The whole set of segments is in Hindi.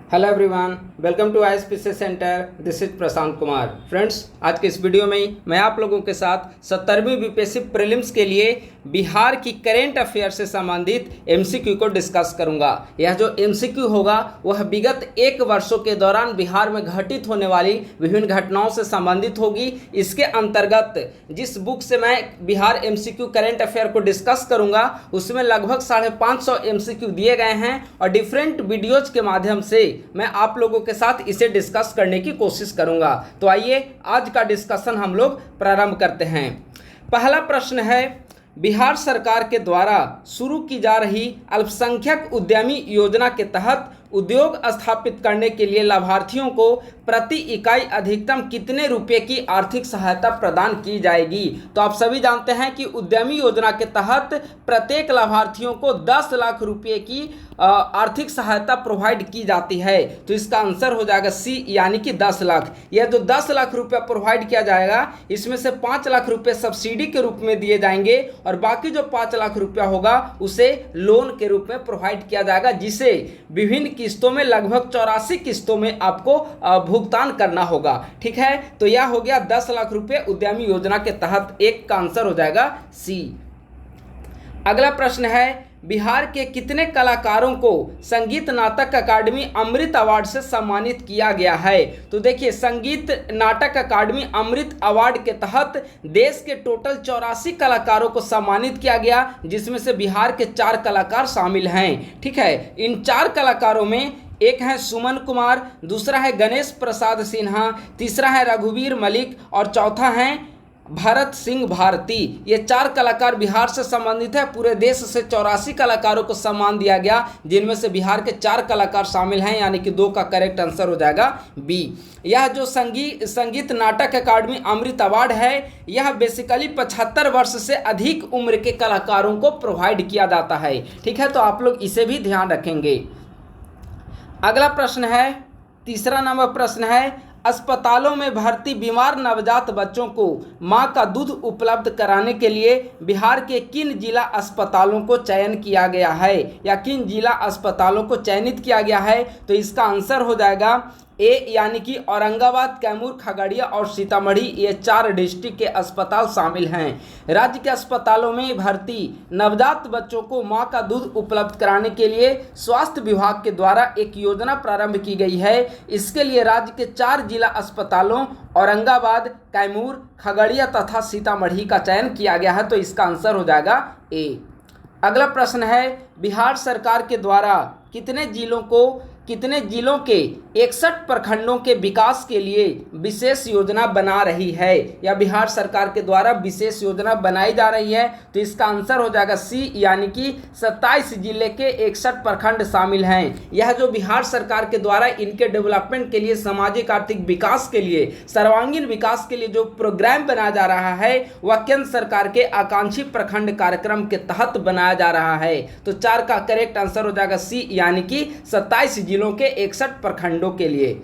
Hello everyone, welcome to ISPC centre. This is Prashant Kumar. Friends, आज के इस वीडियो में मैं आप लोगों के साथ 70वीं बीपीएससी प्रीलिम्स के लिए बिहार की करेंट अफेयर से संबंधित एमसीक्यू को डिस्कस करूंगा। यह जो एमसीक्यू होगा वह विगत 1 वर्षों के दौरान बिहार में घटित होने वाली विभिन्न घटनाओं से संबंधित होगी। इसके अंतर्गत जिस बुक से मैं बिहार एमसीक्यू करेंट अफेयर को डिस्कस करूंगा उसमें लगभग 550 एमसीक्यू दिए गए हैं और डिफरेंट वीडियोज के माध्यम से मैं आप लोगों के साथ इसे डिस्कस करने की कोशिश करूंगा। तो आइए आज का डिस्कशन हम लोग प्रारंभ करते हैं। पहला प्रश्न है, बिहार सरकार के द्वारा शुरू की जा रही अल्पसंख्यक उद्यमी योजना के तहत उद्योग स्थापित करने के लिए लाभार्थियों को प्रति इकाई अधिकतम कितने रुपए की आर्थिक सहायता प्रदान की जाएगी। तो आप सभी जानते हैं कि उद्यमी योजना के तहत प्रत्येक लाभार्थियों को 10 लाख रुपए की आर्थिक सहायता प्रोवाइड की जाती है। तो इसका आंसर हो जाएगा सी, यानी कि 10 लाख। यह जो 10 लाख रुपया प्रोवाइड किया जाएगा इसमें से 5 लाख रुपए सब्सिडी के रूप में दिए जाएंगे और बाकी जो 5 लाख रुपया होगा उसे लोन के रूप में प्रोवाइड किया जाएगा, जिसे विभिन्न किस्तों में लगभग 84 किस्तों में आपको भुगतान करना होगा। ठीक है, तो यह हो गया 10 लाख रुपए उद्यमी योजना के तहत। एक का आंसर हो जाएगा सी। अगला प्रश्न है, बिहार के कितने कलाकारों को संगीत नाटक अकादमी अमृत अवार्ड से सम्मानित किया गया है। तो देखिए, संगीत नाटक अकादमी अमृत अवार्ड के तहत देश के टोटल 84 कलाकारों को सम्मानित किया गया, जिसमें से बिहार के 4 कलाकार शामिल हैं। ठीक है, इन 4 कलाकारों में एक है सुमन कुमार, दूसरा है गणेश प्रसाद सिन्हा, तीसरा है रघुवीर मलिक और चौथा है भरत सिंह भारती। ये 4 कलाकार बिहार से संबंधित है। पूरे देश से 84 कलाकारों को सम्मान दिया गया, जिनमें से बिहार के 4 कलाकार शामिल हैं, यानी कि 2 का करेक्ट आंसर हो जाएगा बी। यह जो संगीत नाटक अकादमी अमृत अवार्ड है, यह बेसिकली 75 वर्ष से अधिक उम्र के कलाकारों को प्रोवाइड किया जाता है। ठीक है, तो आप लोग इसे भी ध्यान रखेंगे। अगला प्रश्न है, तीसरा नंबर प्रश्न है, अस्पतालों में भर्ती बीमार नवजात बच्चों को मां का दूध उपलब्ध कराने के लिए बिहार के किन जिला अस्पतालों को चयन किया गया है, या किन जिला अस्पतालों को चयनित किया गया है। तो इसका आंसर हो जाएगा ए, यानी कि औरंगाबाद, कैमूर, खगड़िया और सीतामढ़ी। ये 4 डिस्ट्रिक्ट के अस्पताल शामिल हैं। राज्य के अस्पतालों में भर्ती नवजात बच्चों को मां का दूध उपलब्ध कराने के लिए स्वास्थ्य विभाग के द्वारा एक योजना प्रारंभ की गई है। इसके लिए राज्य के 4 जिला अस्पतालों औरंगाबाद, कैमूर, खगड़िया तथा सीतामढ़ी का चयन किया गया है। तो इसका आंसर हो जाएगा ए। अगला प्रश्न है, बिहार सरकार के द्वारा कितने जिलों के 61 प्रखंडों के विकास के लिए विशेष योजना बना रही है, या बिहार सरकार के द्वारा विशेष योजना बनाई जा रही है। तो इसका आंसर हो जाएगा सी, यानी कि 27 जिले के 61 प्रखंड शामिल हैं। यह जो बिहार सरकार के द्वारा इनके डेवलपमेंट के लिए, सामाजिक आर्थिक विकास के लिए, सर्वांगीण विकास के लिए जो प्रोग्राम बनाया जा रहा है वह केंद्र सरकार के आकांक्षी प्रखंड कार्यक्रम के तहत बनाया जा रहा है। तो 4 का करेक्ट आंसर हो जाएगा सी, यानी कि 27 जिलों के 61 प्रखंडों के लिए।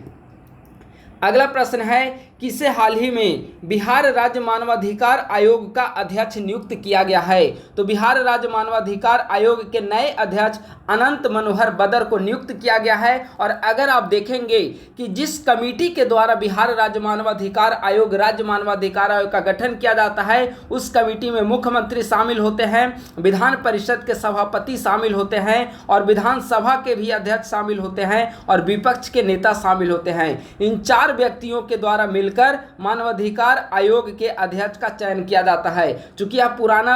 अगला प्रश्न है, किसे हाल ही में बिहार राज्य मानवाधिकार आयोग का अध्यक्ष नियुक्त किया गया है। तो बिहार राज्य मानवाधिकार आयोग के नए अध्यक्ष अनंत मनोहर बदर को नियुक्त किया गया है। और अगर आप देखेंगे कि जिस कमेटी के द्वारा बिहार राज्य मानवाधिकार आयोग का गठन किया जाता है, उस कमेटी में मुख्यमंत्री शामिल होते हैं, विधान परिषद के सभापति शामिल होते हैं और विधानसभा के भी अध्यक्ष शामिल होते हैं और विपक्ष के नेता शामिल होते हैं। इन 4 व्यक्तियों के द्वारा मिलकर मानवाधिकार आयोग के अध्यक्ष का चयन किया जाता है। चूंकि यह पुराना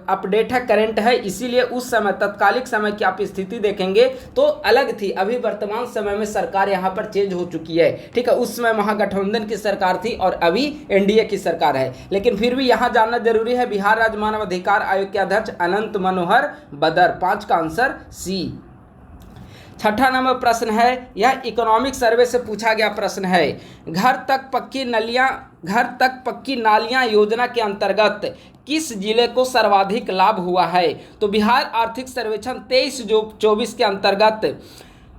अपडेट है, करंट है, इसीलिए उस समय तत्कालिक समय की आप स्थिति देखेंगे तो अलग थी। अभी वर्तमान समय में सरकार यहाँ पर चेंज हो चुकी है। ठीक है, उस समय महागठबंधन की सरकार थी और अभी एनडीए की सरकार है। लेकिन फिर भी यहाँ जानना जरूरी है, बिहार राज्य मानवाधिकार आयोग के अध्यक्ष अनंत मनोहर बदर। 5 का आंसर सी। छठा नंबर प्रश्न है, यह इकोनॉमिक सर्वे से पूछा गया प्रश्न है। घर तक पक्की नालियां योजना के अंतर्गत किस जिले को सर्वाधिक लाभ हुआ है। तो बिहार आर्थिक सर्वेक्षण 23-24 के अंतर्गत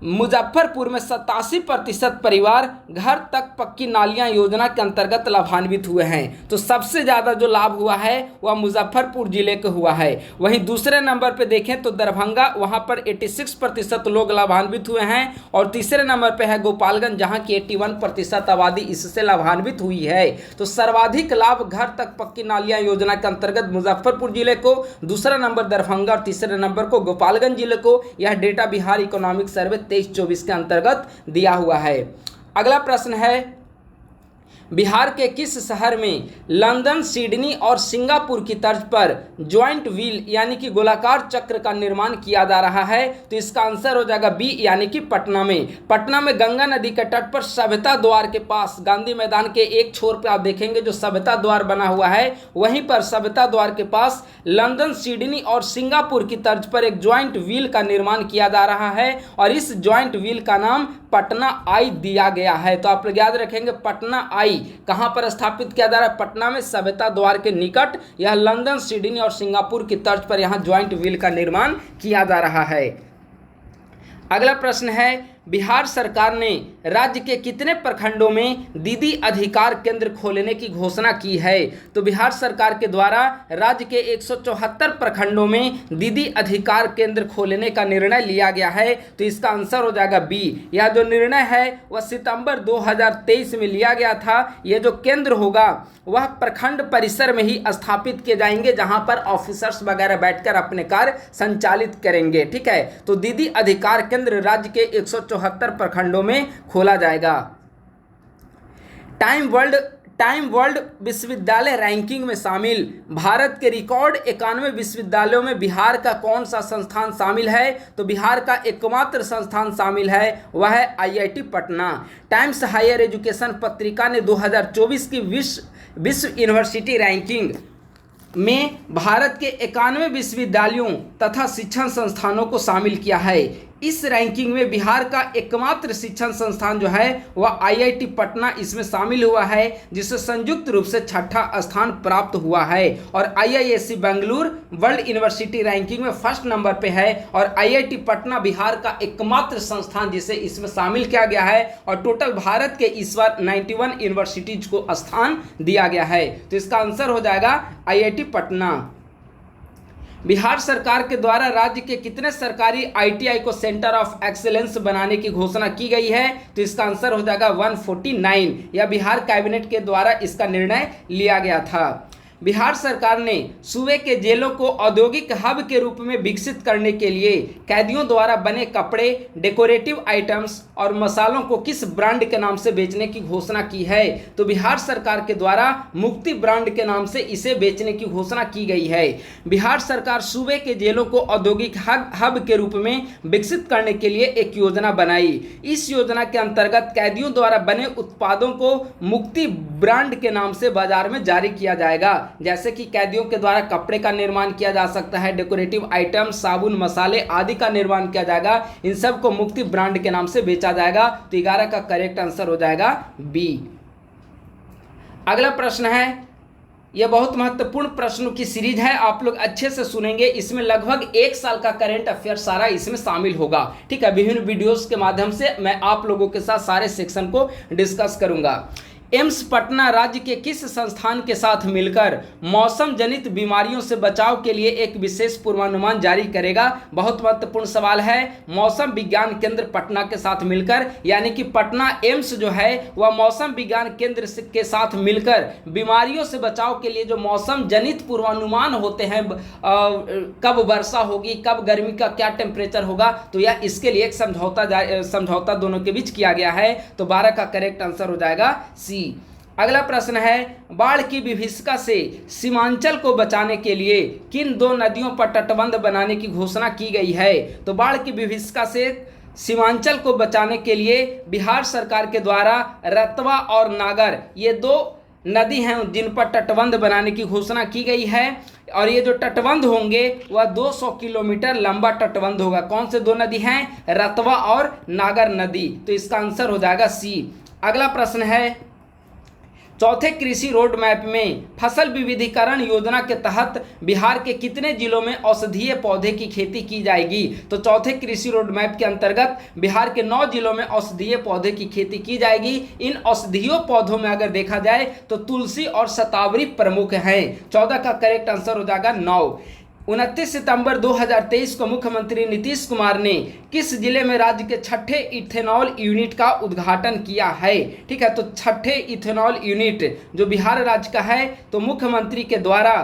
मुजफ्फरपुर में 87% परिवार घर तक पक्की नालियां योजना के अंतर्गत लाभान्वित हुए हैं। तो सबसे ज़्यादा जो लाभ हुआ है वह मुजफ्फरपुर जिले को हुआ है। वहीं दूसरे नंबर पर देखें तो दरभंगा, वहां पर 86% लोग लाभान्वित हुए हैं। और तीसरे नंबर पर है गोपालगंज, जहां की 81% आबादी इससे लाभान्वित हुई है। तो सर्वाधिक लाभ घर तक पक्की नालियां योजना के अंतर्गत मुजफ्फरपुर जिले को, दूसरा नंबर दरभंगा और तीसरे नंबर को गोपालगंज जिले को। यह डेटा बिहार इकोनॉमिक सर्वे 23-24 के अंतर्गत दिया हुआ है। अगला प्रश्न है, बिहार के किस शहर में लंदन, सिडनी और सिंगापुर की तर्ज पर ज्वाइंट व्हील यानी कि गोलाकार चक्र का निर्माण किया जा रहा है? तो इसका आंसर हो जाएगा बी, यानी कि पटना में। पटना में गंगा नदी के तट पर सभ्यता द्वार के पास, गांधी मैदान के एक छोर पर आप देखेंगे जो सभ्यता द्वार बना हुआ है, वहीं पर सभ्यता द्वार के पास लंदन, सिडनी और सिंगापुर की तर्ज पर एक ज्वाइंट व्हील का निर्माण किया जा रहा है और इस ज्वाइंट व्हील का नाम पटना आई दिया गया है। तो आप लोग याद रखेंगे पटना आई कहां पर स्थापित किया जा रहा है? पटना में सभ्यता द्वार के निकट। यह लंदन, सिडनी और सिंगापुर की तर्ज पर यहां ज्वाइंट व्हील का निर्माण किया जा रहा है। अगला प्रश्न है, बिहार सरकार ने राज्य के कितने प्रखंडों में दीदी अधिकार केंद्र खोलने की घोषणा की है? तो बिहार सरकार के द्वारा राज्य के 174 प्रखंडों में दीदी अधिकार केंद्र खोलने का निर्णय लिया गया है। तो इसका आंसर हो जाएगा बी। यह जो निर्णय है वह सितंबर 2023 में लिया गया था। यह जो केंद्र होगा वह प्रखंड परिसर में ही स्थापित किए जाएंगे, जहां पर ऑफिसर्स वगैरह बैठकर अपने कार्य संचालित करेंगे। ठीक है, तो दीदी अधिकार केंद्र राज्य के 174 प्रखंडों में खोला जाएगा। टाइम वर्ल्ड विश्वविद्यालय रैंकिंग में शामिल भारत के रिकॉर्ड 91 विश्वविद्यालयों में बिहार का कौन सा संस्थान शामिल है? तो बिहार का एकमात्र संस्थान शामिल है, वह है IIT Patna. Times higher education पत्रिका ने 2024 की विश्व यूनिवर्सिटी रैंकिंग में भारत के 91 विश्वविद्यालयों तथा शिक्षण संस्थानों को शामिल किया है। इस रैंकिंग में बिहार का एकमात्र शिक्षण संस्थान जो है वह IIT पटना इसमें शामिल हुआ है, जिसे संयुक्त रूप से 6ठा स्थान प्राप्त हुआ है। और IISc Bengaluru world university ranking में फर्स्ट नंबर पे है और IIT पटना बिहार का एकमात्र संस्थान जिसे इसमें शामिल किया गया है। और टोटल भारत के इस बार 91 यूनिवर्सिटीज को स्थान दिया गया है। तो इसका आंसर हो जाएगा IIT पटना। बिहार सरकार के द्वारा राज्य के कितने सरकारी ITI को सेंटर ऑफ एक्सीलेंस बनाने की घोषणा की गई है? तो इसका आंसर हो जाएगा 149। यह बिहार कैबिनेट के द्वारा इसका निर्णय लिया गया था। बिहार सरकार ने सूबे के जेलों को औद्योगिक हब के रूप में विकसित करने के लिए कैदियों द्वारा बने कपड़े, डेकोरेटिव आइटम्स और मसालों को किस ब्रांड के नाम से बेचने की घोषणा की है? तो बिहार सरकार के द्वारा मुक्ति ब्रांड के नाम से इसे बेचने की घोषणा की गई है। बिहार सरकार सूबे के जेलों को औद्योगिक हब के रूप में विकसित करने के लिए एक योजना बनाई। इस योजना के अंतर्गत कैदियों द्वारा बने उत्पादों को मुक्ति ब्रांड के नाम से बाजार में जारी किया जाएगा। जैसे कि कैदियों के द्वारा कपड़े का निर्माण किया जा सकता है, डेकोरेटिव आइटम, साबुन, मसाले आदि का निर्माण किया जाएगा। इन सब को मुक्ति ब्रांड के नाम से बेचा जाएगा। तो 11 का करेक्ट आंसर हो जाएगा बी। अगला प्रश्न है, यह बहुत महत्वपूर्ण प्रश्नों की सीरीज है, आप लोग अच्छे से सुनेंगे। इसमें लगभग 1 साल का करंट अफेयर सारा इसमें शामिल होगा। ठीक है, विभिन्न वीडियोस के माध्यम से मैं आप लोगों के साथ सारे सेक्शन को डिस्कस करूंगा। एम्स पटना राज्य के किस संस्थान के साथ मिलकर मौसम जनित बीमारियों से बचाव के लिए एक विशेष पूर्वानुमान जारी करेगा? बहुत महत्वपूर्ण सवाल है। मौसम विज्ञान केंद्र पटना के साथ मिलकर, यानी कि पटना एम्स जो है वह मौसम विज्ञान केंद्र के साथ मिलकर बीमारियों से बचाव के लिए जो मौसम जनित पूर्वानुमान होते हैं, कब वर्षा होगी, कब गर्मी का क्या टेम्परेचर होगा, तो यह इसके लिए एक समझौता दोनों के बीच किया गया है। तो 12 का करेक्ट आंसर हो जाएगा सी। अगला प्रश्न है, बाढ़ की विभीषिका से सीमांचल को बचाने के लिए किन 2 नदियों पर तटबंध बनाने की घोषणा की गई है? तो बाढ़ की विभीषिका से सीमांचल को बचाने के लिए बिहार सरकार के द्वारा रतवा और नागर ये 2 नदी हैं जिन पर तटबंध बनाने की घोषणा की गई है। और ये जो तटबंध होंगे वह 200 किलोमीटर लंबा तटबंध होगा। कौन से 2 नदी हैं? रतवा और नागर नदी। तो इसका आंसर हो जाएगा सी। अगला प्रश्न है, चौथे कृषि रोड मैप में फसल विविधीकरण योजना के तहत बिहार के कितने जिलों में औषधीय पौधे की खेती की जाएगी? तो चौथे कृषि रोड मैप के अंतर्गत बिहार के 9 जिलों में औषधीय पौधे की खेती की जाएगी। इन औषधीय पौधों में अगर देखा जाए तो तुलसी और शतावरी प्रमुख हैं। 14 का करेक्ट आंसर हो जाएगा 9। 29 सितंबर 2023 को मुख्यमंत्री नीतीश कुमार ने किस जिले में राज्य के छठे इथेनॉल यूनिट का उद्घाटन किया है? ठीक है, तो छठे इथेनॉल यूनिट जो बिहार राज्य का है, तो मुख्यमंत्री के द्वारा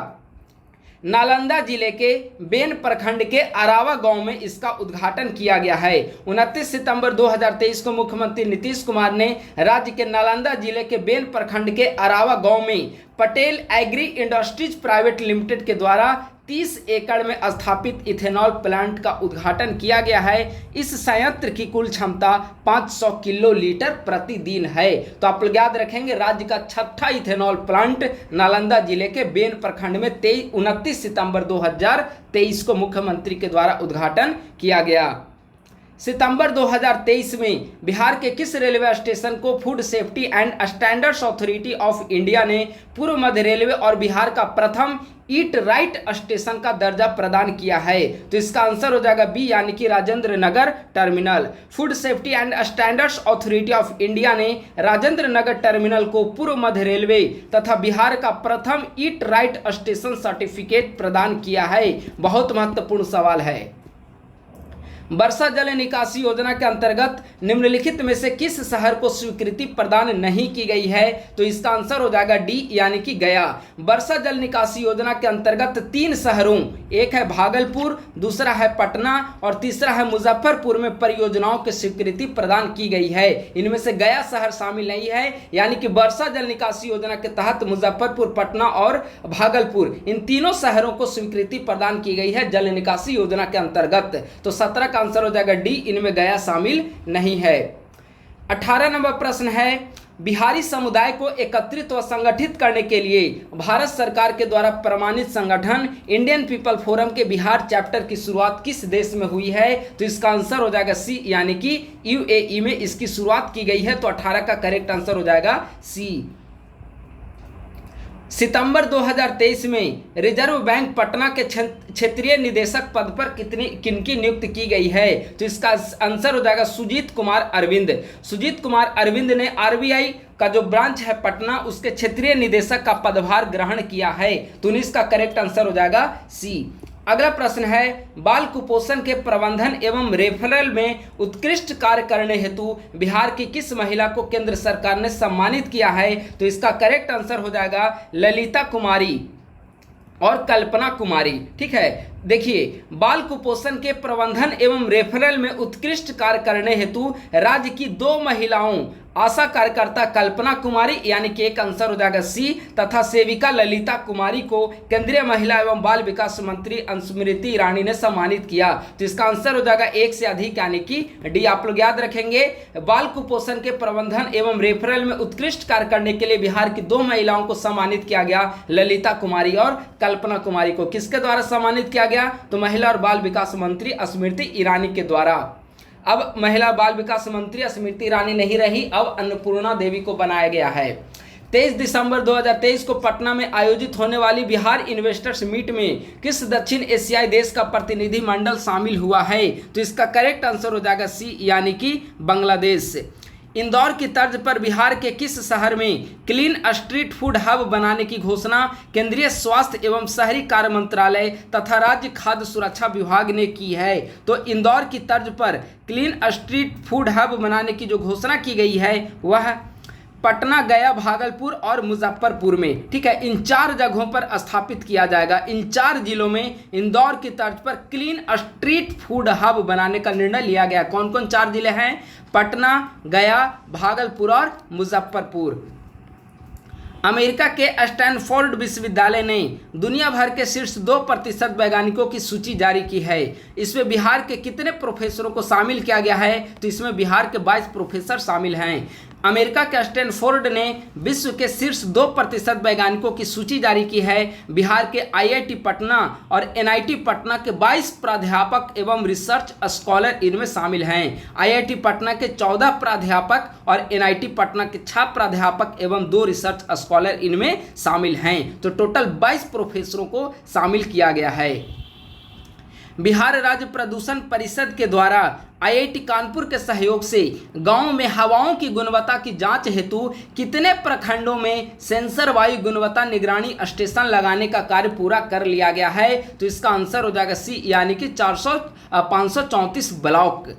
नालंदा जिले के बेन प्रखंड के अरावा गांव में इसका उद्घाटन किया गया है। 29 सितंबर 2023 को मुख्यमंत्री नीतीश कुमार ने राज्य के नालंदा जिले के बेन प्रखंड के अरावा गांव में Patel agri industries private limited के द्वारा 30 एकड़ में स्थापित इथेनॉल प्लांट का उद्घाटन किया गया है। इस संयंत्र की कुल क्षमता 500 किलो लीटर प्रतिदिन है। तो आप लोग याद रखेंगे, राज्य का छठा इथेनॉल प्लांट नालंदा जिले के बेन प्रखंड में 29 सितंबर 2023 को मुख्यमंत्री के द्वारा उद्घाटन किया गया। सितंबर 2023 में बिहार के किस रेलवे स्टेशन को food safety and standards authority of India ने पूर्व मध्य रेलवे और बिहार का प्रथम ईट राइट स्टेशन का दर्जा प्रदान किया है? तो इसका आंसर हो जाएगा बी, यानी कि Rajendra Nagar terminal. Food safety and standards authority of India ने राजेंद्र नगर टर्मिनल को पूर्व मध्य रेलवे तथा बिहार का प्रथम ईट राइट स्टेशन सर्टिफिकेट प्रदान किया है। बहुत महत्वपूर्ण सवाल है। वर्षा जल निकासी योजना के अंतर्गत निम्नलिखित में से किस शहर को स्वीकृति प्रदान नहीं की गई है? तो इसका आंसर हो जाएगा डी, यानी कि गया। वर्षा जल निकासी योजना के अंतर्गत 3 शहरों, एक है भागलपुर, दूसरा है पटना और तीसरा है मुजफ्फरपुर में परियोजनाओं की स्वीकृति प्रदान की गई है। इनमें से गया शहर शामिल नहीं है, यानी कि वर्षा जल निकासी योजना के तहत मुजफ्फरपुर, पटना और भागलपुर, इन तीनों शहरों को स्वीकृति प्रदान की गई है जल निकासी योजना के अंतर्गत। तो 17 आंसर हो जाएगा डी, इनमें गया शामिल नहीं है। 18 नंबर प्रश्न है, बिहारी समुदाय को एकत्रित व संगठित करने के लिए भारत सरकार के द्वारा प्रमाणित संगठन इंडियन पीपल फोरम के बिहार चैप्टर की शुरुआत किस देश में हुई है? तो इसका आंसर हो जाएगा सी, यानी कि यूएई में इसकी शुरुआत की गई है। तो 18 का करेक्ट आंसर हो जाएगा सी। सितंबर 2023 में रिजर्व बैंक पटना के क्षेत्रीय निदेशक पद पर किनकी नियुक्ति की गई है? तो इसका आंसर हो जाएगा सुजीत कुमार अरविंद। सुजीत कुमार अरविंद ने आरबीआई का जो ब्रांच है पटना, उसके क्षेत्रीय निदेशक का पदभार ग्रहण किया है। तो 19 का करेक्ट आंसर हो जाएगा सी। अगला प्रश्न है, बाल कुपोषण के प्रबंधन एवं रेफरल में उत्कृष्ट कार्य करने हेतु बिहार की किस महिला को केंद्र सरकार ने सम्मानित किया है? तो इसका करेक्ट आंसर हो जाएगा ललिता कुमारी और कल्पना कुमारी। ठीक है, देखिए, बाल कुपोषण के प्रबंधन एवं रेफरल में उत्कृष्ट कार्य करने हेतु राज्य की 2 महिलाओं आशा कार्यकर्ता कल्पना कुमारी, यानी कि एक आंसर हो जाएगा सी, तथा सेविका ललिता कुमारी को केंद्रीय महिला एवं बाल विकास मंत्री स्मृति ईरानी ने सम्मानित किया। तो इसका आंसर हो जाएगा 1 से अधिक, यानी कि डी। आप लोग याद रखेंगे, बाल कुपोषण के प्रबंधन एवं रेफरल में उत्कृष्ट कार्य करने के लिए बिहार की 2 महिलाओं को सम्मानित किया गया, ललिता कुमारी और कल्पना कुमारी को। किसके द्वारा सम्मानित किया गया? तो महिला और बाल विकास मंत्री स्मृति ईरानी के द्वारा। अब महिला बाल विकास मंत्री स्मृति ईरानी नहीं रही, अब अन्नपूर्णा देवी को बनाया गया है। 23 दिसंबर 2023 को पटना में आयोजित होने वाली बिहार इन्वेस्टर्स मीट में किस दक्षिण एशियाई देश का प्रतिनिधि मंडल शामिल हुआ है? तो इसका करेक्ट आंसर हो जाएगा सी, यानी कि बांग्लादेश। इंदौर की तर्ज पर बिहार के किस शहर में क्लीन स्ट्रीट फूड हब बनाने की घोषणा केंद्रीय स्वास्थ्य एवं शहरी कार्य मंत्रालय तथा राज्य खाद्य सुरक्षा विभाग ने की है? तो इंदौर की तर्ज पर क्लीन स्ट्रीट फूड हब बनाने की जो घोषणा की गई है वह पटना, गया, भागलपुर और मुजफ्फरपुर में, ठीक है, इन 4 जगहों पर स्थापित किया जाएगा। इन 4 जिलों में इंदौर की तर्ज पर क्लीन स्ट्रीट फूड हब बनाने का निर्णय लिया गया। कौन कौन 4 जिले हैं? पटना, गया, भागलपुर और मुजफ्फरपुर। अमेरिका के स्टैनफोर्ड विश्वविद्यालय ने दुनिया भर के शीर्ष 2% वैज्ञानिकों की सूची जारी की है। इसमें बिहार के कितने प्रोफेसरों को शामिल किया गया है? तो इसमें बिहार के 22 प्रोफेसर शामिल हैं। अमेरिका के स्टैनफोर्ड ने विश्व के शीर्ष 2% वैज्ञानिकों की सूची जारी की है। बिहार के आईआईटी पटना और एनआईटी पटना के 22 प्राध्यापक एवं रिसर्च स्कॉलर इनमें शामिल हैं। आईआईटी पटना के 14 प्राध्यापक और एनआईटी पटना के 6 प्राध्यापक एवं 2 रिसर्च स्कॉलर इनमें शामिल हैं। तो टोटल 22 प्रोफेसरों को शामिल किया गया है। बिहार राज्य प्रदूषण परिषद के द्वारा आईआईटी कानपुर के सहयोग से गांव में हवाओं की गुणवत्ता की जांच हेतु कितने प्रखंडों में सेंसर वायु गुणवत्ता निगरानी स्टेशन लगाने का कार्य पूरा कर लिया गया है? तो इसका आंसर हो जाएगा सी, यानी कि 534 ब्लॉक।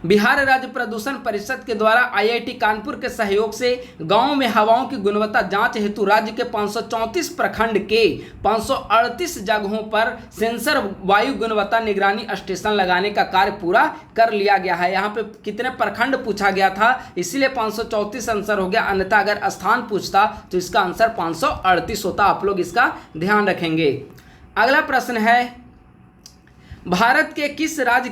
बिहार राज्य प्रदूषण परिषद के द्वारा आईआईटी कानपुर के सहयोग से गांव में हवाओं की गुणवत्ता जांच हेतु राज्य के 534 प्रखंड के 538 जगहों पर सेंसर वायु गुणवत्ता निगरानी स्टेशन लगाने का कार्य पूरा कर लिया गया है। यहाँ पे कितने प्रखंड पूछा गया था, इसीलिए 534 आंसर हो गया, अन्यथा अगर स्थान पूछता तो इसका आंसर 538 होता। आप लोग इसका ध्यान रखेंगे। अगला प्रश्न है, भारत के किस राज्य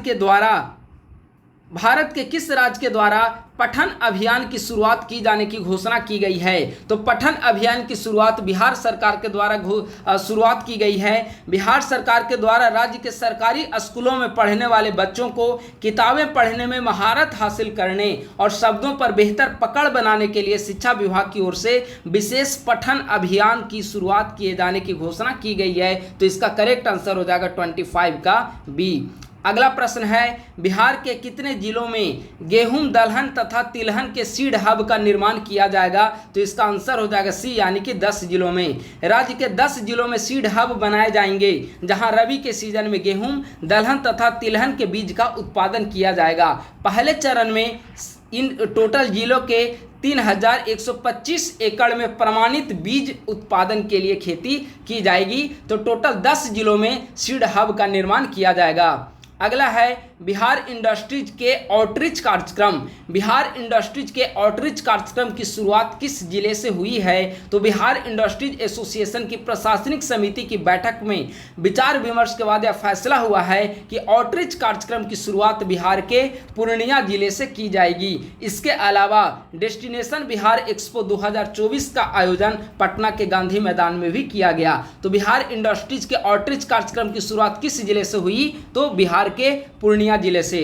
के द्वारा पठन अभियान की शुरुआत की जाने की घोषणा की गई है? तो पठन अभियान की शुरुआत बिहार सरकार के द्वारा शुरुआत की गई है। बिहार सरकार के द्वारा राज्य के सरकारी स्कूलों में पढ़ने वाले बच्चों को किताबें पढ़ने में महारत हासिल करने और शब्दों पर बेहतर पकड़ बनाने के लिए शिक्षा विभाग की ओर से विशेष पठन अभियान की शुरुआत किए जाने की घोषणा की गई है। तो इसका करेक्ट आंसर हो जाएगा 25 का बी। अगला प्रश्न है, बिहार के कितने जिलों में गेहूं दलहन तथा तिलहन के सीड हब का निर्माण किया जाएगा? तो इसका आंसर हो जाएगा सी, यानी कि 10 जिलों में। राज्य के 10 जिलों में सीड हब बनाए जाएंगे, जहां रबी के सीजन में गेहूं दलहन तथा तिलहन के बीज का उत्पादन किया जाएगा। पहले चरण में इन टोटल जिलों के 3125 एकड़ में प्रमाणित बीज उत्पादन के लिए खेती की जाएगी। तो टोटल 10 जिलों में सीड हब का निर्माण किया जाएगा। अगला है, बिहार इंडस्ट्रीज के आउटरीच कार्यक्रम। बिहार इंडस्ट्रीज के आउटरीच कार्यक्रम की शुरुआत किस जिले से हुई है? तो बिहार इंडस्ट्रीज एसोसिएशन की प्रशासनिक समिति की बैठक में विचार विमर्श के बाद यह फैसला हुआ है कि आउटरीच कार्यक्रम की शुरुआत बिहार के पूर्णिया जिले से की जाएगी। इसके अलावा डेस्टिनेशन बिहार एक्सपो 2024 का आयोजन पटना के गांधी मैदान में भी किया गया। तो बिहार इंडस्ट्रीज के आउटरीच कार्यक्रम की शुरुआत किस जिले से हुई? तो बिहार के पूर्णिया जिले से।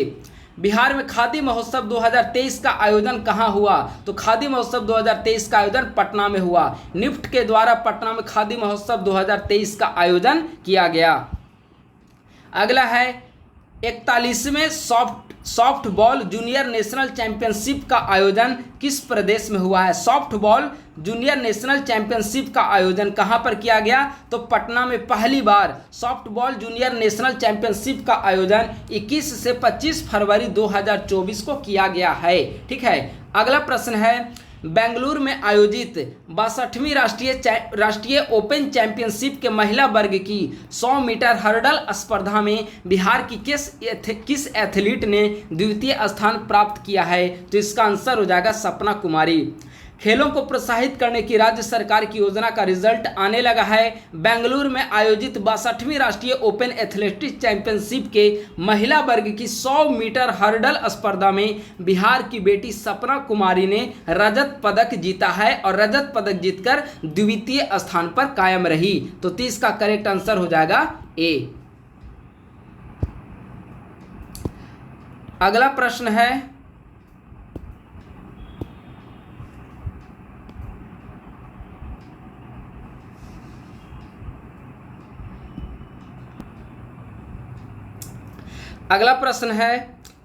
बिहार में खादी महोत्सव 2023 का आयोजन कहां हुआ? तो खादी महोत्सव 2023 का आयोजन पटना में हुआ। निफ्ट के द्वारा पटना में खादी महोत्सव 2023 का आयोजन किया गया। अगला है, 41वें सॉफ्टबॉल जूनियर नेशनल चैंपियनशिप का आयोजन किस प्रदेश में हुआ है? सॉफ्टबॉल जूनियर नेशनल चैंपियनशिप का आयोजन कहां पर किया गया? तो पटना में पहली बार सॉफ्टबॉल जूनियर नेशनल चैंपियनशिप का आयोजन 21 से 25 फरवरी 2024 को किया गया है। ठीक है। अगला प्रश्न है, बेंगलुरु में आयोजित 62वीं राष्ट्रीय ओपन चैंपियनशिप के महिला वर्ग की 100 मीटर हर्डल स्पर्धा में बिहार की किस एथलीट ने द्वितीय स्थान प्राप्त किया है? तो इसका आंसर हो जाएगा सपना कुमारी। खेलों को प्रोत्साहित करने की राज्य सरकार की योजना का रिजल्ट आने लगा है। बेंगलुरु में आयोजित 62वीं राष्ट्रीय ओपन एथलेटिक्स चैंपियनशिप के महिला वर्ग की 100 मीटर हर्डल स्पर्धा में बिहार की बेटी सपना कुमारी ने रजत पदक जीता है और रजत पदक जीतकर द्वितीय स्थान पर कायम रही। तो 30 का करेक्ट आंसर हो जाएगा ए। अगला प्रश्न है,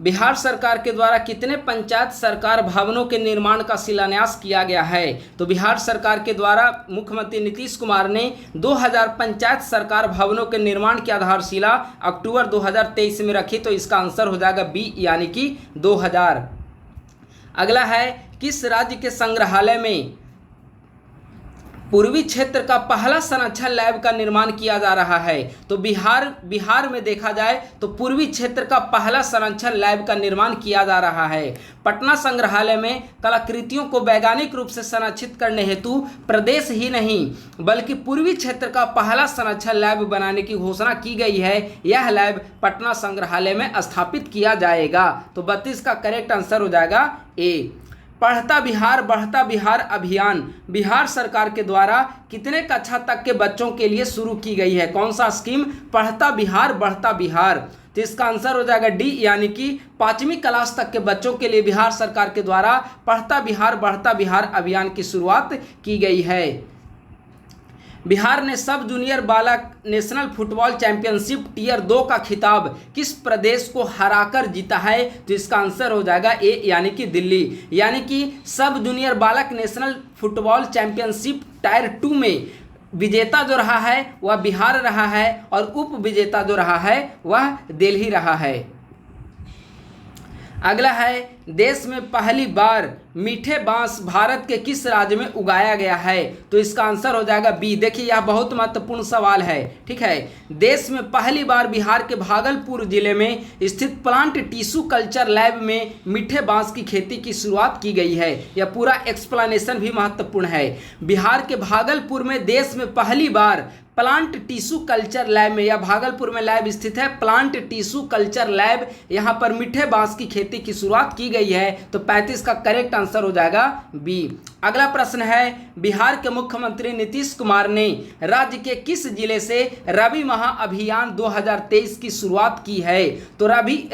बिहार सरकार के द्वारा कितने पंचायत सरकार भवनों के निर्माण का शिलान्यास किया गया है? तो बिहार सरकार के द्वारा मुख्यमंत्री नीतीश कुमार ने 2000 पंचायत सरकार भवनों के निर्माण की आधारशिला अक्टूबर 2023 में रखी। तो इसका आंसर हो जाएगा बी, यानी कि 2000। अगला है, किस राज्य के संग्रहालय में पूर्वी क्षेत्र का पहला संरक्षण लैब का निर्माण किया जा रहा है। तो बिहार में देखा जाए तो पूर्वी क्षेत्र का पहला संरक्षण लैब का निर्माण किया जा रहा है। पटना संग्रहालय में कलाकृतियों को वैज्ञानिक रूप से संरक्षित करने हेतु प्रदेश ही नहीं बल्कि पूर्वी क्षेत्र का पहला संरक्षण लैब बनाने की घोषणा की गई है। यह लैब पटना संग्रहालय में स्थापित किया जाएगा। तो 32 का करेक्ट आंसर हो जाएगा ए। पढ़ता बिहार बढ़ता बिहार अभियान बिहार सरकार के द्वारा कितने कक्षा तक के बच्चों के लिए शुरू की गई है? कौन सा स्कीम? पढ़ता बिहार बढ़ता बिहार। तो इसका आंसर हो जाएगा डी, यानी कि 5वीं क्लास तक के बच्चों के लिए बिहार सरकार के द्वारा पढ़ता बिहार बढ़ता बिहार अभियान की शुरुआत की गई है। बिहार ने सब जूनियर बालक नेशनल फुटबॉल चैंपियनशिप टियर 2 का खिताब किस प्रदेश को हराकर जीता है? तो इसका आंसर हो जाएगा ए, यानी कि दिल्ली। यानी कि सब जूनियर बालक नेशनल फुटबॉल चैंपियनशिप टायर 2 में विजेता जो रहा है वह बिहार रहा है और उप विजेता जो रहा है वह दिल्ली रहा है। अगला है, देश में पहली बार मीठे बांस भारत के किस राज्य में उगाया गया है? तो इसका आंसर हो जाएगा बी। देखिए यह बहुत महत्वपूर्ण सवाल है, ठीक है। देश में पहली बार बिहार के भागलपुर जिले में स्थित प्लांट टिश्यू कल्चर लैब में मीठे बांस की खेती की शुरुआत की गई है। यह पूरा एक्सप्लेनेशन भी महत्वपूर्ण है। बिहार के भागलपुर में देश में पहली बार प्लांट टिश्यू कल्चर लैब में, या भागलपुर में लैब स्थित है प्लांट टिश्यू कल्चर लैब, यहाँ पर मीठे बांस की खेती की शुरुआत की गई है। तो 35 का करेक्ट आंसर हो जाएगा बी। अगला प्रश्न है, बिहार के मुख्यमंत्री नीतीश कुमार ने राज्य के किस जिले से रबी महाअभियान 2023 की शुरुआत की है? तो रबी